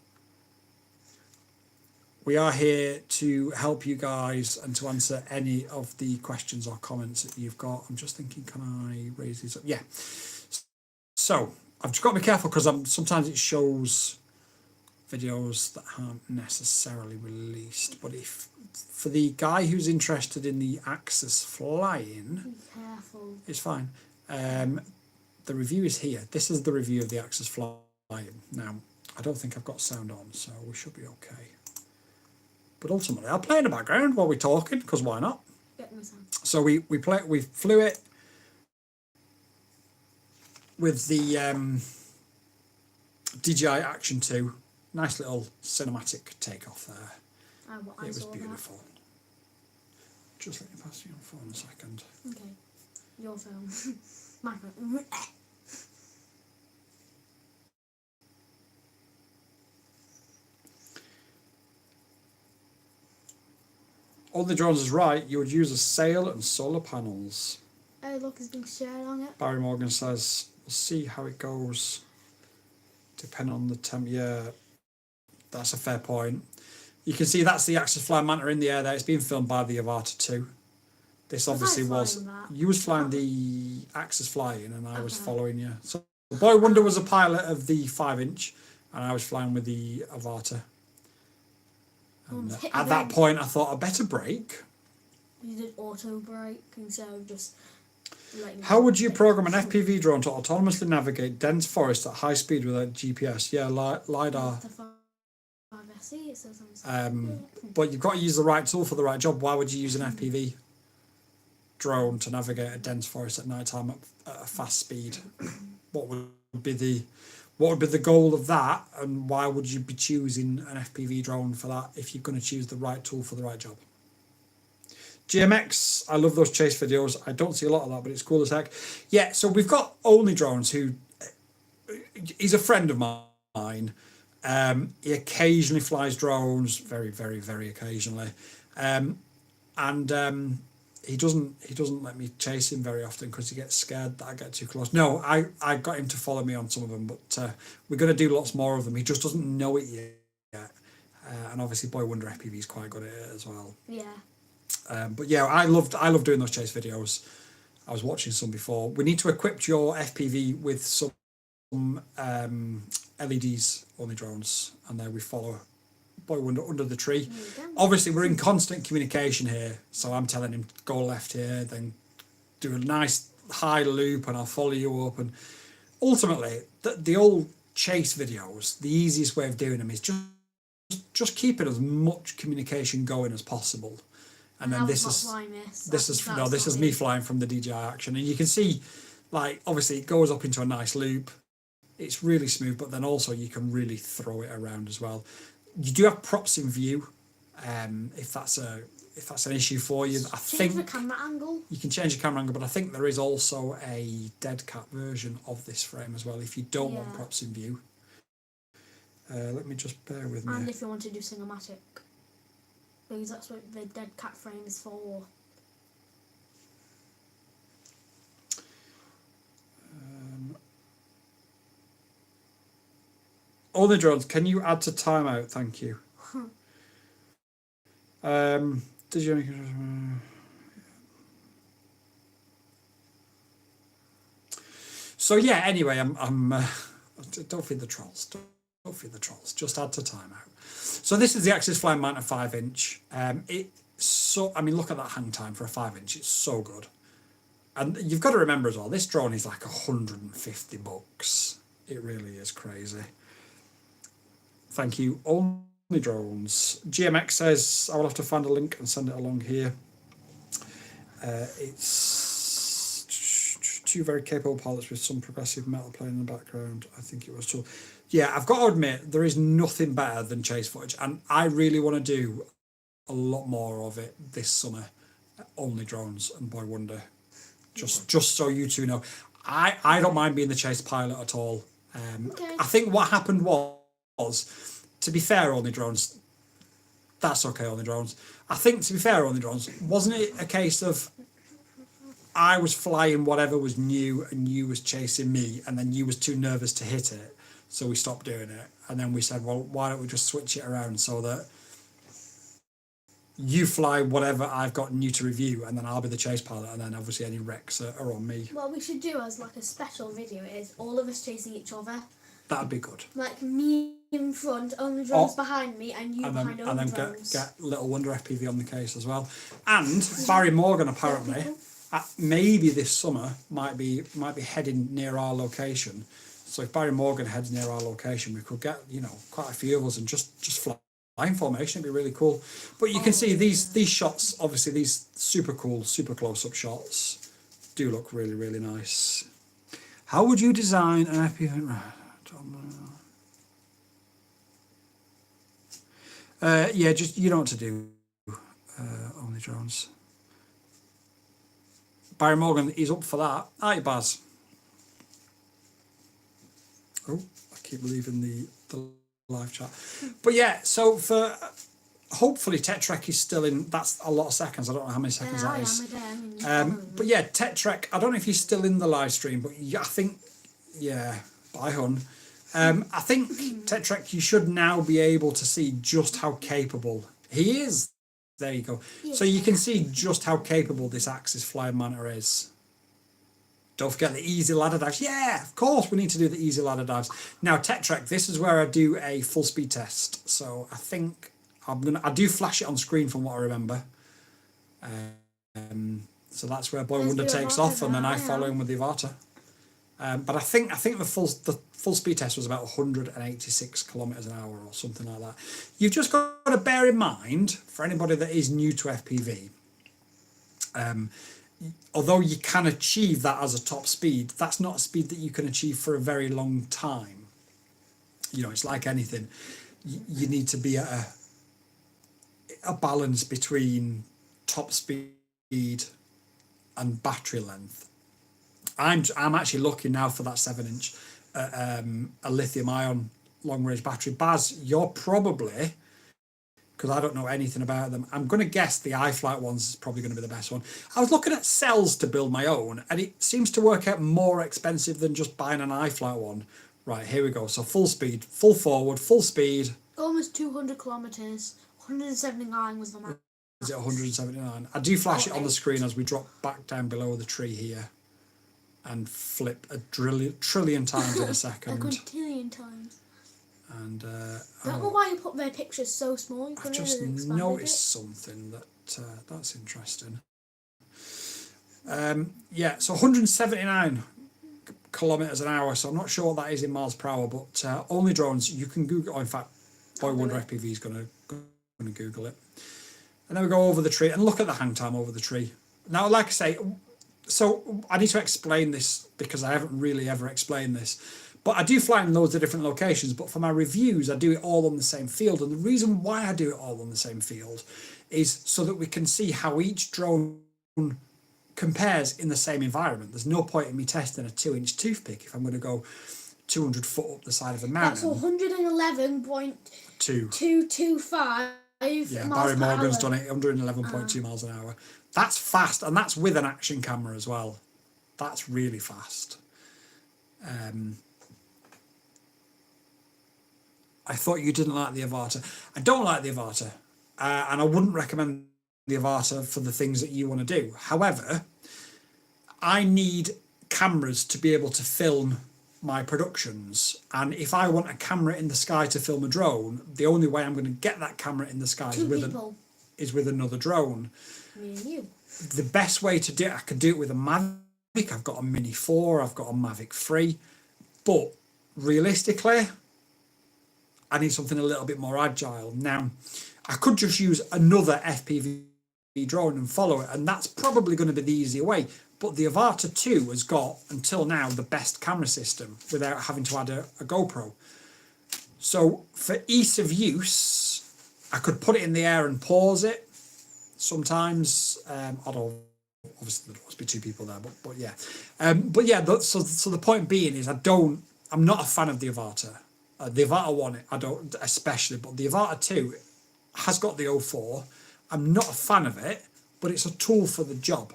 We are here to help you guys and to answer any of the questions or comments that you've got. I'm just thinking, can I raise these up? Yeah. So I've just got to be careful because sometimes it shows videos that aren't necessarily released. But if for the guy who's interested in the Axis flying, be careful. It's fine. The review is here. This is the review of the Axis flying. Now, I don't think I've got sound on, so we should be okay. But ultimately, I'll play in the background while we're talking, because why not? So we flew it with the DJI Action 2. Nice little cinematic takeoff there. It was beautiful. That. Just let me pass you on phone a second. Okay. Your phone. My phone. All the drones is right. You would use a sail and solar panels. Oh, look, it's being shared on it. Barry Morgan says, we'll see how it goes. Depending on the temp. Yeah, that's a fair point. You can see that's the Axis Flying Manta in the air there. It's being filmed by the Avata 2. This obviously was... You was flying the Axis Flying and I was following you. So Boy Wonder was a pilot of the 5-inch and I was flying with the Avata. And at that point, I thought, I better brake. You did auto brake instead of just letting. How would you program an FPV drone to autonomously navigate dense forest at high speed without GPS? Yeah, LiDAR. But you've got to use the right tool for the right job. Why would you use an FPV? drone to navigate a dense forest at night time at a fast speed. What would be the goal of that, and why would you be choosing an FPV drone for that if you're going to choose the right tool for the right job? GMX, I love those chase videos. I don't see a lot of that, but it's cool as heck. Yeah, so we've got Only Drones, who he's a friend of mine. He occasionally flies drones, very, very, very occasionally, and he doesn't let me chase him very often because he gets scared that I get too close. No, I got him to follow me on some of them, but we're going to do lots more of them. He just doesn't know it yet, and obviously Boy Wonder FPV is quite good at it as well. Yeah. But yeah, I love doing those chase videos. I was watching some before. We need to equip your FPV with some LEDs, Only Drones, and then we follow Boy Wonder under the tree. Obviously, we're in constant communication here, so I'm telling him go left here, then do a nice high loop, and I'll follow you up. And ultimately, the old chase videos, the easiest way of doing them is just keeping as much communication going as possible. And then this is me flying from the DJI action, and you can see, like, obviously it goes up into a nice loop. It's really smooth, but then also you can really throw it around as well. You do have props in view, if that's an issue for you. I think the camera angle. You can change the camera angle, but I think there is also a dead cat version of this frame as well if you don't want props in view. Let me just bear with me. And if you want to do cinematic, because that's what the dead cat frame is for. Only Drones, can you add to timeout? Thank you. Did you? So yeah. Anyway, I'm. Don't feed the trolls. Don't feed the trolls. Just add to timeout. So this is the Axis Flying Manta 5-inch. I mean, look at that hang time for a 5-inch. It's so good. And you've got to remember as well, this drone is like $150. It really is crazy. Thank you. Only Drones. GMX says I will have to find a link and send it along here. It's two very capable pilots with some progressive metal playing in the background. I think it was too. Yeah, I've got to admit, there is nothing better than chase footage, and I really want to do a lot more of it this summer. Only Drones and Boy Wonder. Just so you two know, I don't mind being the chase pilot at all. Okay. I think what happened was, to be fair, Only Drones, that's okay, Only Drones. I think, to be fair, Only Drones, wasn't it a case of I was flying whatever was new and you was chasing me, and then you was too nervous to hit it, so we stopped doing it, and then we said, well, why don't we just switch it around so that you fly whatever I've got new to review, and then I'll be the chase pilot, and then obviously any wrecks are on me. What we should do as like a special video is all of us chasing each other. That'd be good. Like me in front, Only Drones behind me, and you behind Only Drones. And then get Little Wonder FPV on the case as well. And Barry Morgan apparently, maybe this summer, might be heading near our location. So if Barry Morgan heads near our location, we could get quite a few of us and just fly in formation. It'd be really cool. But you can see these shots, obviously these super cool, super close-up shots do look really, really nice. How would you design an FPV? Yeah, just you know what to do. Only Drones. Barry Morgan, he's up for that. Aye, Baz. Oh, I keep leaving the live chat. But yeah, so for hopefully Tetrek is still in. That's a lot of seconds. I don't know how many seconds that is. But yeah, Tetrek. I don't know if he's still in the live stream, but yeah, I think bye hun. I think Tetrek, you should now be able to see just how capable he is. There you go. Yeah. So you can see just how capable this Axis Flying Manta is. Don't forget the easy ladder dives. Yeah, of course we need to do the easy ladder dives. Now Tetrek, this is where I do a full speed test. So I think I do flash it on screen from what I remember. So that's where Boy Wonder takes off, and then I follow him with the Avata. But I think the full speed test was about 186 kilometers an hour or something like that. You've just got to bear in mind, for anybody that is new to FPV, although you can achieve that as a top speed, that's not a speed that you can achieve for a very long time. You know, it's like anything. You need to be at a balance between top speed and battery length. I'm actually looking now for that 7-inch a lithium ion long range battery. Baz, you're probably, because I don't know anything about them, I'm going to guess the iFlight ones is probably going to be the best one. I was looking at cells to build my own, and it seems to work out more expensive than just buying an iFlight one. Right, here we go. So full speed, full forward, full speed. Almost 200 kilometres. 179 was the max. Is it 179? I do flash it on the screen as we drop back down below the tree here and flip a trillion times in a second. A quintillion times. And I don't know why you put their pictures so small. You I've just noticed something that's interesting. Yeah, so 179 kilometers an hour. So I'm not sure what that is in miles per hour, but only drones. You can Google. Oh, in fact, Boy Wonder FPV is going to Google it. And then we go over the tree and look at the hang time over the tree. Now, like I say, so I need to explain this because I haven't really ever explained this. But I do fly in loads of different locations, but for my reviews, I do it all on the same field. And the reason why I do it all on the same field is so that we can see how each drone compares in the same environment. There's no point in me testing a 2-inch toothpick if I'm going to go 200 foot up the side of a mountain. That's 111.225 yeah, miles Barry per Morgan's hour. done it, 111.2 miles an hour. That's fast, and that's with an action camera as well. That's really fast. I thought you didn't like the Avata. I don't like the Avata, and I wouldn't recommend the Avata for the things that you want to do. However, I need cameras to be able to film my productions, and if I want a camera in the sky to film a drone, the only way I'm going to get that camera in the sky is with another drone. Me and you. The best way to do it, I could do it with a Mavic. I've got a Mini 4, I've got a Mavic 3, but realistically, I need something a little bit more agile. Now, I could just use another FPV drone and follow it, and that's probably going to be the easier way. But the Avata 2 has got, until now, the best camera system without having to add a GoPro. So for ease of use, I could put it in the air and pause it. Sometimes, although obviously there must be 2 people there, but yeah. So the point being is I'm not a fan of the Avata. The Avata 1, I don't especially, but the Avata 2 has got the 04. I'm not a fan of it, but it's a tool for the job.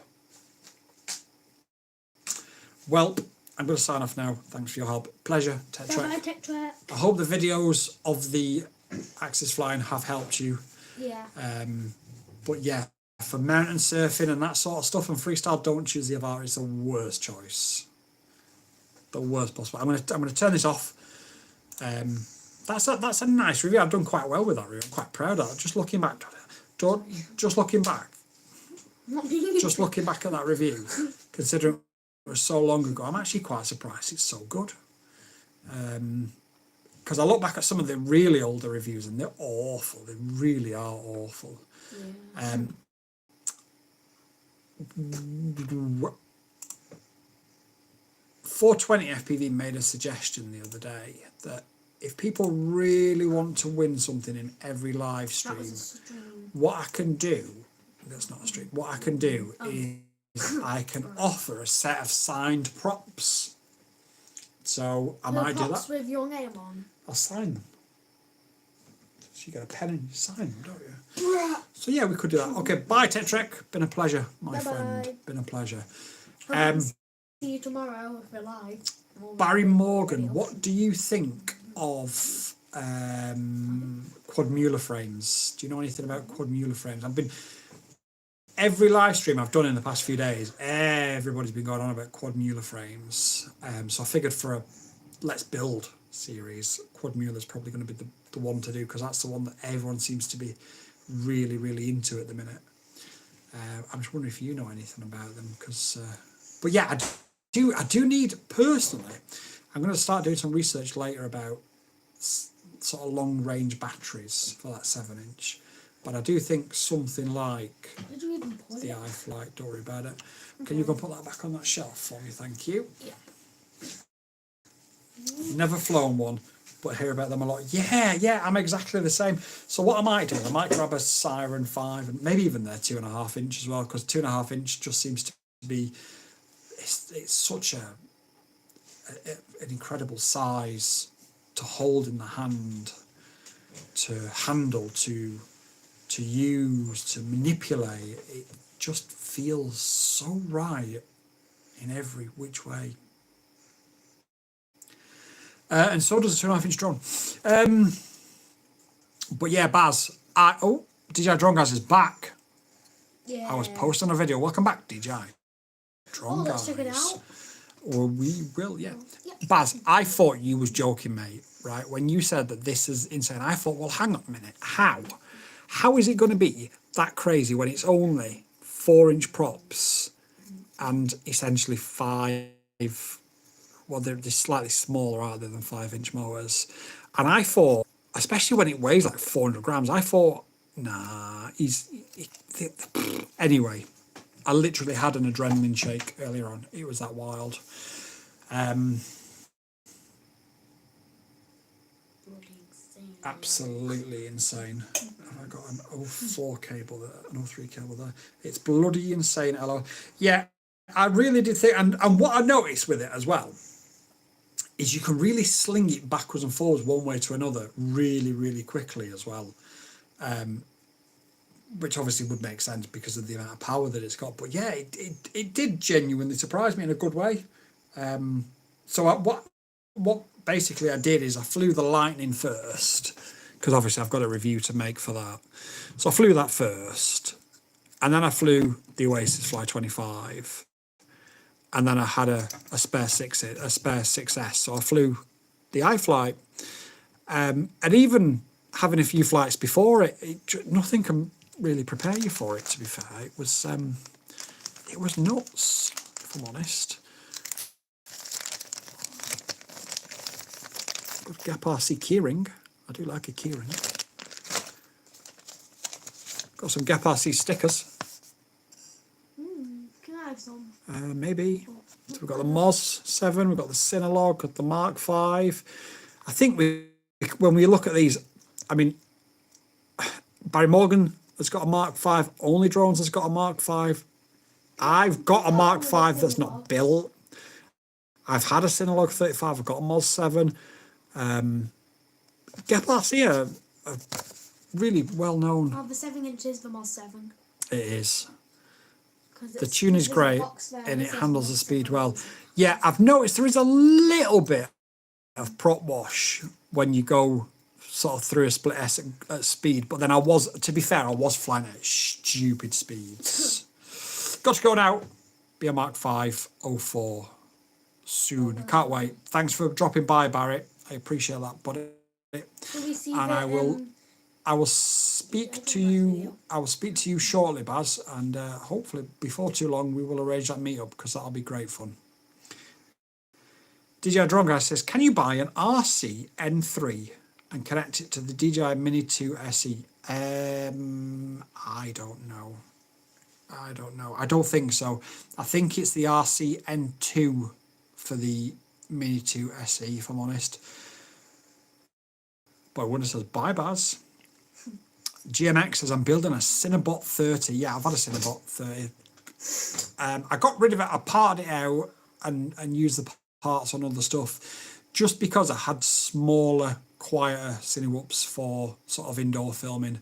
Well, I'm going to sign off now. Thanks for your help. Pleasure, Tech Trek. Bye, Tech Trek. I hope the videos of the Axis flying have helped you. Yeah. But yeah, for mountain surfing and that sort of stuff and freestyle, don't choose the Avata. It's the worst choice. The worst possible. I'm going to turn this off. That's a nice review. I've done quite well with that review. I'm quite proud of it. Just looking back at it. Just looking back at that review, considering it was so long ago, I'm actually quite surprised it's so good. Because I look back at some of the really older reviews and they're awful. They really are awful. Yeah. 420 FPV made a suggestion the other day that if people really want to win something in every live stream, what I can do, that's not a stream, what I can do is I can offer a set of signed props. So I might do that. With your name on? I'll sign them. So you get a pen and you sign them, don't you? So yeah, we could do that. Okay, bye Tech Trek. Been a pleasure, my friend. Been a pleasure. See you tomorrow if we're live. Barry Morgan, what do you think of quad Mueller frames? Do you know anything about quad Mueller frames? Every live stream I've done in the past few days, everybody's been going on about quad Mueller frames. So I figured for a Let's Build series, quad Mueller is probably going to be the one to do because that's the one that everyone seems to be really, really into at the minute. I'm just wondering if you know anything about them but yeah, I do need, personally, I'm going to start doing some research later about sort of long range batteries for that 7-inch. But I do think something like Did you even put the it? iFlight, don't worry about it. Can you go and put that back on that shelf for me? Thank you. Yeah. Never flown one, but hear about them a lot. Yeah, I'm exactly the same. So what I might do, I might grab a Siren 5 and maybe even their 2.5 inch as well, because 2.5 inch just seems to be, it's such an incredible size to hold in the hand, to handle, to use, to manipulate. It just feels so right in every which way. And so does a 2.5 inch drone. But yeah, Baz, DJI Drone Guys is back. Yeah. I was posting a video. Welcome back, DJI Drone Guys. Let's check it out. Or we will, yeah. Yeah. Baz, I thought you was joking, mate, right? When you said that this is insane, I thought, well, hang on a minute. How is it going to be that crazy when it's only 4-inch props and essentially 5, well, they're slightly smaller, aren't they, than 5-inch motors? And I thought, especially when it weighs like 400 grams, I thought, nah, anyway, I literally had an adrenaline shake earlier on. It was that wild. Absolutely insane. Have I got an 04 cable there, an 03 cable there? It's bloody insane, Ella. Yeah, I really did think, and what I noticed with it as well is you can really sling it backwards and forwards one way to another really, really quickly as well. Which obviously would make sense because of the amount of power that it's got. But yeah, it did genuinely surprise me in a good way. So what basically I did is I flew the Lightning first, because obviously I've got a review to make for that. So I flew that first, and then I flew the Oasis Fly 25, and then I had a spare 6S. So I flew the iFlight, and even having a few flights before it, nothing can really prepare you for it. To be fair, it was nuts, if I'm honest. Good Gap RC keyring. I do like a keyring. Got some Gap RC stickers. Can I have some? Maybe. So we've got the Moz 7, we've got the Synolog, got the Mark 5. I think when we look at these, I mean, Barry Morgan has got a Mark 5. Only Drones has got a Mark 5. I've got a Mark 5 that's not built. I've had a Synolog 35. I've got a Moz 7. Gap RC are really well known. Oh, the 7 inches, the Moz 7. It is. The tune is great and it handles the speed well. Yeah, I've noticed there is a little bit of prop wash when you go sort of through a split S at speed, but then to be fair, I was flying at stupid speeds. Got to go now. Be a Mark 5 04 soon. Can't wait. Thanks for dropping by, Barrett. I appreciate that, buddy. And I will speak to you. I will speak to you shortly, Baz, and hopefully before too long we will arrange that meetup because that'll be great fun. DJI Drone Guy says, "Can you buy an RC N3 and connect it to the DJI Mini 2 SE?" I don't know. I don't think so. I think it's the RC N2 for the Mini 2 SE, if I'm honest. But one says, "Bye, Baz." GMX says, "I'm building a Cinebot 30. Yeah, I've had a Cinebot 30. I got rid of it. I parted it out and used the parts on other stuff just because I had smaller, quieter Cinewhoops for sort of indoor filming.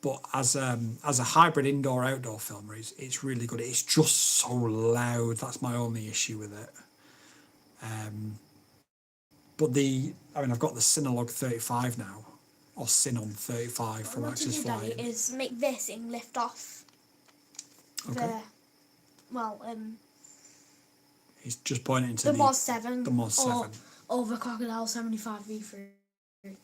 But as a hybrid indoor-outdoor filmer, it's really good. It's just so loud. That's my only issue with it. But I've got the Synolog 35 now, or Synon 35 from Axis Flying. What is make this and lift off. Okay. The He's just pointing to the Moz 7. The Moz 7. Or the Crocodile 75 V3.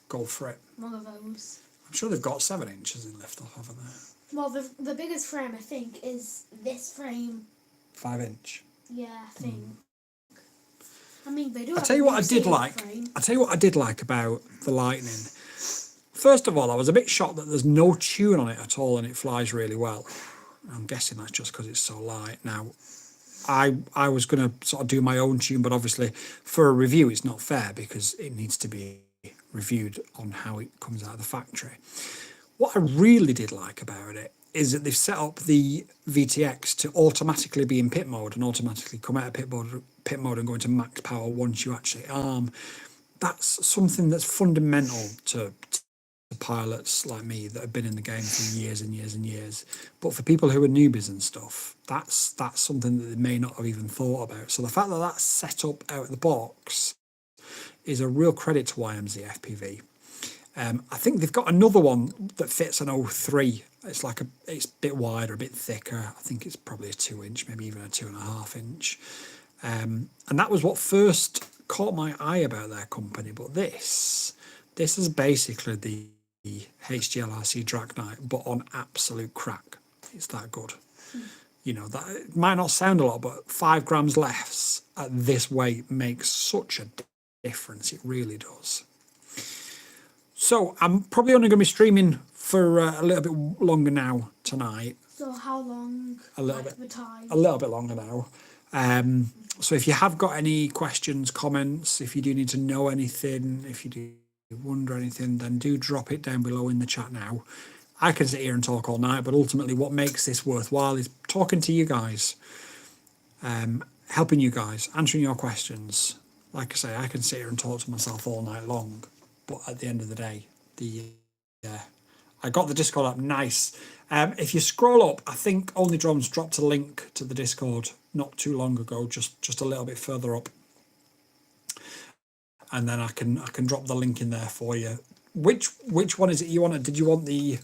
Go for it. One of those. I'm sure they've got 7 inches in lift off, haven't they? Well, the biggest frame I think is this frame. 5 inch. Yeah, I think. I mean, they do. I tell you what I did like about the Lightning. First of all, I was a bit shocked that there's no tune on it at all and it flies really well. I'm guessing that's just because it's so light. Now, I was going to sort of do my own tune, but obviously for a review, it's not fair because it needs to be reviewed on how it comes out of the factory. What I really did like about it is that they've set up the VTX to automatically be in pit mode and automatically come out of pit mode and go into max power once you actually arm. That's something that's fundamental to pilots like me that have been in the game for years and years and years. But for people who are newbies and stuff, that's something that they may not have even thought about. So the fact that that's set up out of the box is a real credit to YMZ FPV. I think they've got another one that fits an 03. It's a bit wider, a bit thicker. I think it's probably a 2-inch, maybe even a 2.5 inch. And that was what first caught my eye about their company. But this is basically the HGLRC Drag Knight, but on absolute crack. It's that good. You know, that it might not sound a lot, but 5 grams less at this weight makes such a difference. It really does. So I'm probably only going to be streaming for a little bit longer now tonight. So how long? A little bit. The time? A little bit longer now. So if you have got any questions, comments, if you do need to know anything, if you do wonder anything, then do drop it down below in the chat now. I can sit here and talk all night, but ultimately what makes this worthwhile is talking to you guys, helping you guys, answering your questions. Like I say, I can sit here and talk to myself all night long, but at the end of the day, I got the Discord up nice. If you scroll up, I think Only Drums dropped a link to the Discord not too long ago, just a little bit further up. And then I can drop the link in there for you. Which one is it you wanted? Did you want the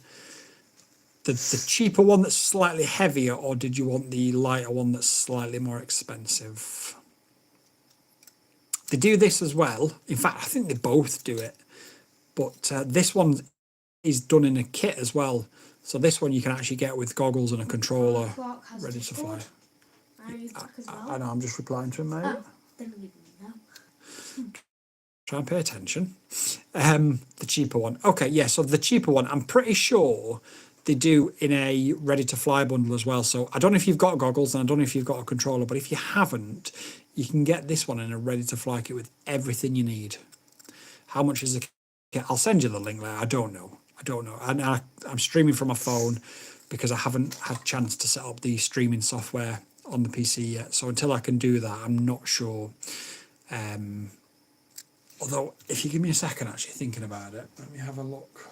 cheaper one that's slightly heavier, or did you want the lighter one that's slightly more expensive? They do this as well. In fact, I think they both do it. But this one is done in a kit as well. So this one you can actually get with goggles and a controller ready to fly. I know, I'm just replying to him, mate. Didn't even know. Try and pay attention. The cheaper one. Okay, yeah, so the cheaper one, I'm pretty sure they do in a ready-to-fly bundle as well. So I don't know if you've got goggles and I don't know if you've got a controller, but if you haven't, you can get this one in a ready-to-fly kit with everything you need. How much is the kit? I'll send you the link there. I don't know. And I'm streaming from my phone because I haven't had a chance to set up the streaming software on the PC yet. So until I can do that, I'm not sure. Although, if you give me a second, actually thinking about it, let me have a look.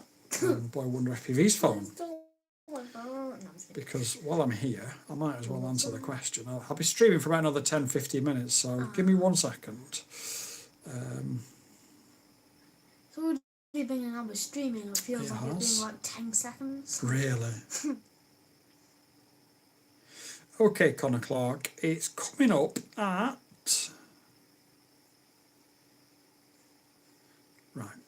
Boy Wonder FPV's phone. Because while I'm here, I might as well answer the question. I'll be streaming for about another 10-15 minutes, so give me 1 second. So what do you think I was streaming? It feels like it's been like 10 seconds. Really? Okay, Connor Clark, it's coming up at... Right.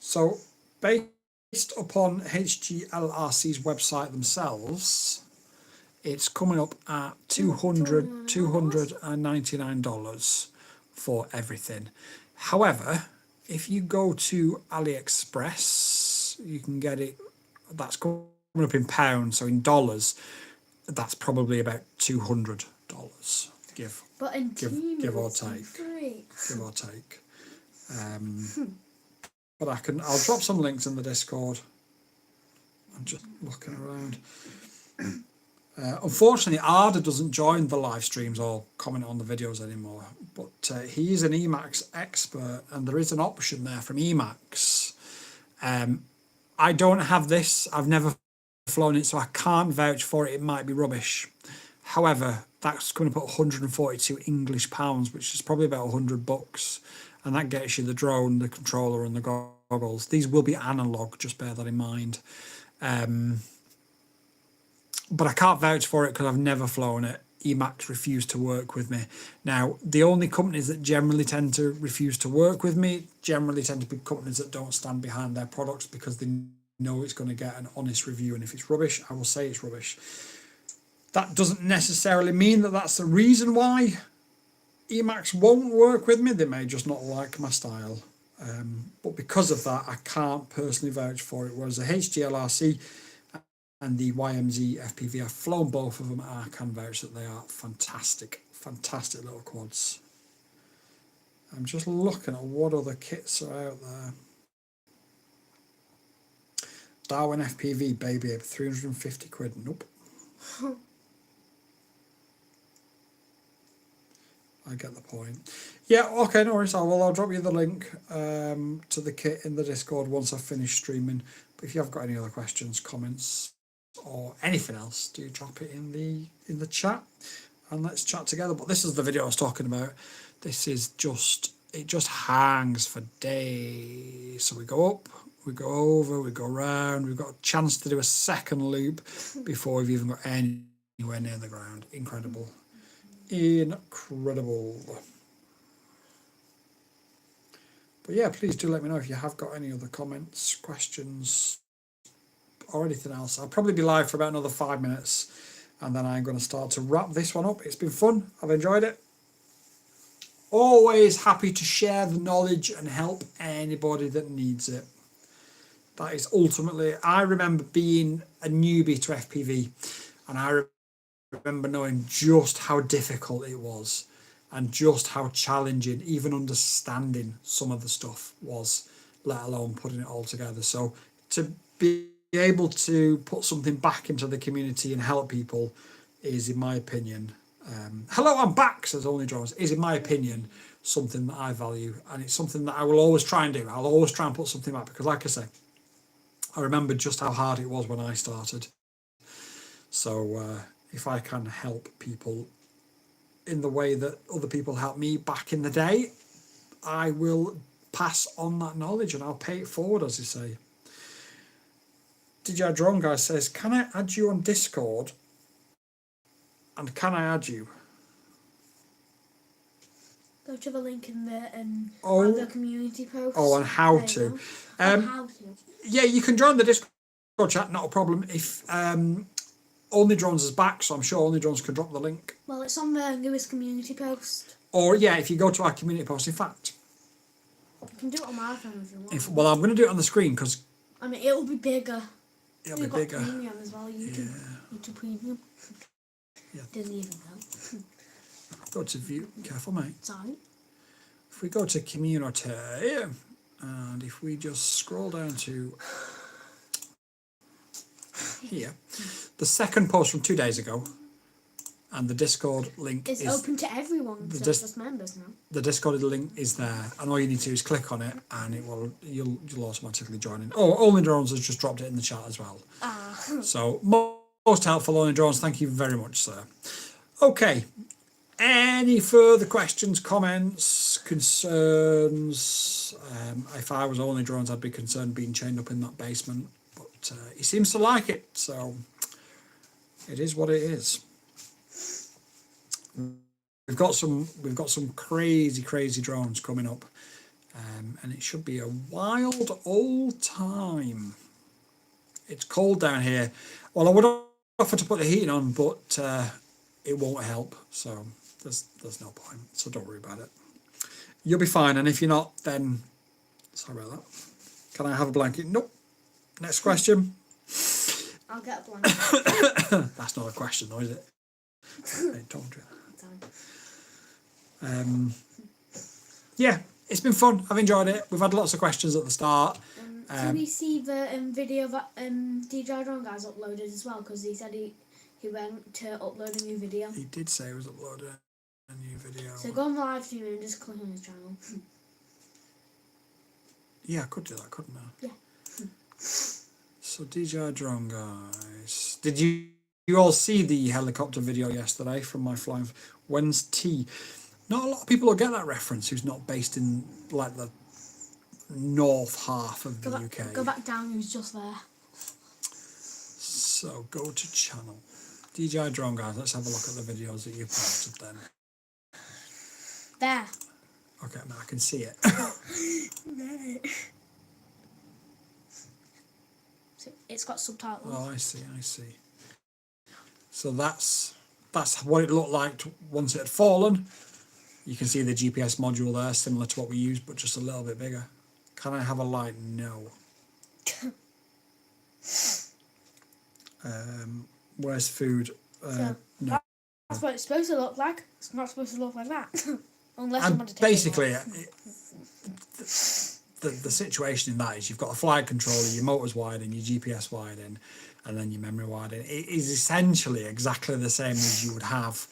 So, based upon HGLRC's website themselves, it's coming up at $299 for everything. However, if you go to AliExpress, you can get it, that's coming up in pounds, so in dollars, that's probably about $200. Give or take. Give or take. But I'll drop some links in the Discord. I'm just looking around. Unfortunately, Arda doesn't join the live streams or comment on the videos anymore, but he is an Emacs expert, and there is an option there from Emacs. I don't have this. I've never flown it, so I can't vouch for it. It might be rubbish. However, that's coming up at 142 English pounds, which is probably about $100, and that gets you the drone, the controller, and the goggles. These will be analog, just bear that in mind. But I can't vouch for it because I've never flown it. Emacs refused to work with me. Now, the only companies that generally tend to refuse to work with me generally tend to be companies that don't stand behind their products because they know it's going to get an honest review, and if it's rubbish, I will say it's rubbish. That doesn't necessarily mean that that's the reason why Emacs won't work with me. They may just not like my style. But because of that, I can't personally vouch for it. Whereas the HGLRC and the YMZ FPV, I've flown both of them, and I can vouch that they are fantastic, fantastic little quads. I'm just looking at what other kits are out there. Darwin FPV Baby Ape, 350 quid. Nope. I get the point. Yeah, okay, no worries. I'll drop you the link to the kit in the Discord once I've finished streaming. But if you have got any other questions, comments, or anything else, do drop it in the chat and let's chat together. But this is the video I was talking about. This is just, it just hangs for days. So we go up, we go over, we go around. We've got a chance to do a second loop before we've even got anywhere near the ground. Incredible. Incredible. But yeah, please do let me know if you have got any other comments, questions, or anything else. I'll probably be live for about another 5 minutes, and then I'm going to start to wrap this one up. It's been fun. I've enjoyed it. Always happy to share the knowledge and help anybody that needs it. That is ultimately, I remember being a newbie to FPV, and I remember knowing just how difficult it was and just how challenging even understanding some of the stuff was, let alone putting it all together. So to be able to put something back into the community and help people is, in my opinion, hello, I'm back, says Only Drones, is, in my opinion, something that I value, and it's something that I will always try and do. I'll always try and put something back, because like I say, I remember just how hard it was when I started. So if I can help people in the way that other people helped me back in the day, I will pass on that knowledge and I'll pay it forward, as you say. DJI Drone Guy says, can I add you on Discord? And can I add you? Go to the link in the community post. Oh, and how to. How to. Yeah, you can join the Discord chat, not a problem. If Only Drones is back, so I'm sure Only Drones can drop the link. Well, it's on the newest community post. Or yeah, if you go to our community post, in fact. You can do it on my phone if you want. Well, I'm going to do it on the screen because... I mean, it'll be bigger. It'll be bigger. Premium as well, YouTube Premium. Yeah. Didn't even know. Go to view. Careful, mate. Sorry. If we go to community, and if we just scroll down to here, the second post from 2 days ago, and the Discord link is open to everyone, so just members now. The Discord link is there, and all you need to do is click on it, and it will you'll automatically join in. Oh, Only Drones has just dropped it in the chat as well. So most helpful, Only Drones. Thank you very much, sir. Okay. Any further questions, comments, concerns? If I was Only Drones, I'd be concerned being chained up in that basement, but he seems to like it, so it is what it is. We've got some crazy drones coming up, and it should be a wild old time. It's cold down here. Well, I would offer to put the heating on, but it won't help. So there's no point. So don't worry about it. You'll be fine. And if you're not, then sorry about that. Can I have a blanket? Nope. Next question. I'll get a blanket. That's not a question, though, is it? I told you. Yeah, it's been fun. I've enjoyed it. We've had lots of questions at the start. Did we see the video that DJI Drone Guy's uploaded as well? Because he said he went to upload a new video. He did say he was uploading a new video. So go on the live stream and just click on his channel. Yeah, I could do that, couldn't I? Yeah. So DJI Drone Guys, did you all see the helicopter video yesterday from my flying? When's T? Not a lot of people will get that reference who's not based in like the north half of the UK. Go back down, he was just there. So go to channel. DJI Drone Guys, let's have a look at the videos that you posted then. There. Okay, now I can see it. There. So it's got subtitles. Oh, I see. So that's what it looked like once it had fallen. You can see the GPS module there, similar to what we used, but just a little bit bigger. Can I have a light? No. Where's food? So, No. that's what it's supposed to look like. It's not supposed to look like that. Unless you And want to take basically, it off. the situation in that is you've got a flight controller, your motor's wired in, your GPS wired in, and then your memory wired in. It is essentially exactly the same as you would have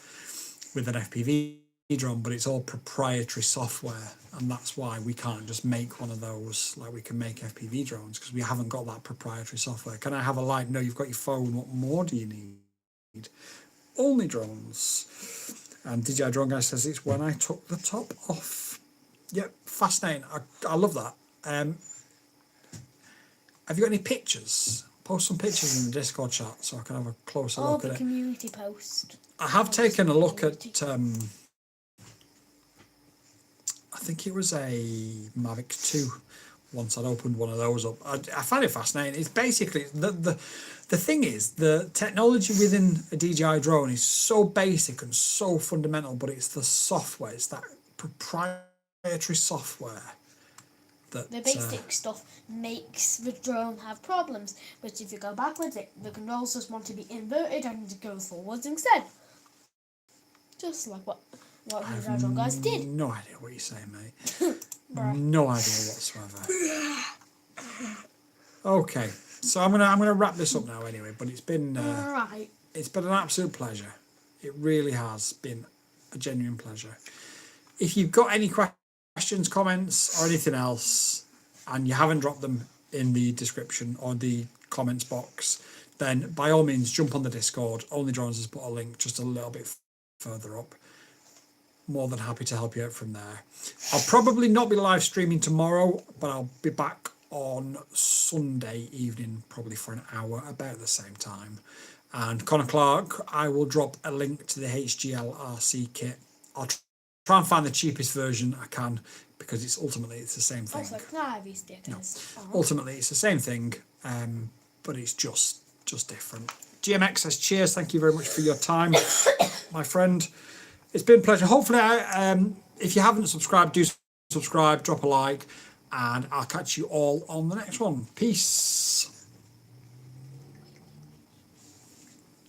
with an FPV drone, but it's all proprietary software, and that's why we can't just make one of those like we can make FPV drones, because we haven't got that proprietary software. Can I have a light? No, you've got your phone. What more do you need? Only drones. And DJI Drone Guy says it's when I took the top off. Yep, fascinating. I love that. Have you got any pictures? Post some pictures in the Discord chat so I can have a closer look at it. Community post. I have taken a look at, I think it was a Mavic 2 once I'd opened one of those up. I find it fascinating. It's basically, the thing is, the technology within a DJI drone is so basic and so fundamental, but it's the software, it's that proprietary software. That, the basic stuff makes the drone have problems, but if you go backwards, the controls just want to be inverted and go forwards instead. Just like what the drone guys did. No idea what you're saying, mate. No idea whatsoever. Okay, so I'm gonna wrap this up now anyway. But it's been right. It's been an absolute pleasure. It really has been a genuine pleasure. If you've got any questions, comments, or anything else, and you haven't dropped them in the description or the comments box, then by all means jump on the Discord. Only Drones has put a link just a little bit further up. More than happy to help you out from there. I'll probably not be live streaming tomorrow, but I'll be back on Sunday evening, probably for an hour, about the same time. And Connor Clark, I will drop a link to the HGL RC kit. I'll try and find the cheapest version I can, because it's ultimately the same thing. Ultimately it's the same thing, but it's just different. GMX says cheers, thank you very much for your time, my friend. It's been a pleasure. Hopefully, if you haven't subscribed, do subscribe, drop a like, and I'll catch you all on the next one. Peace.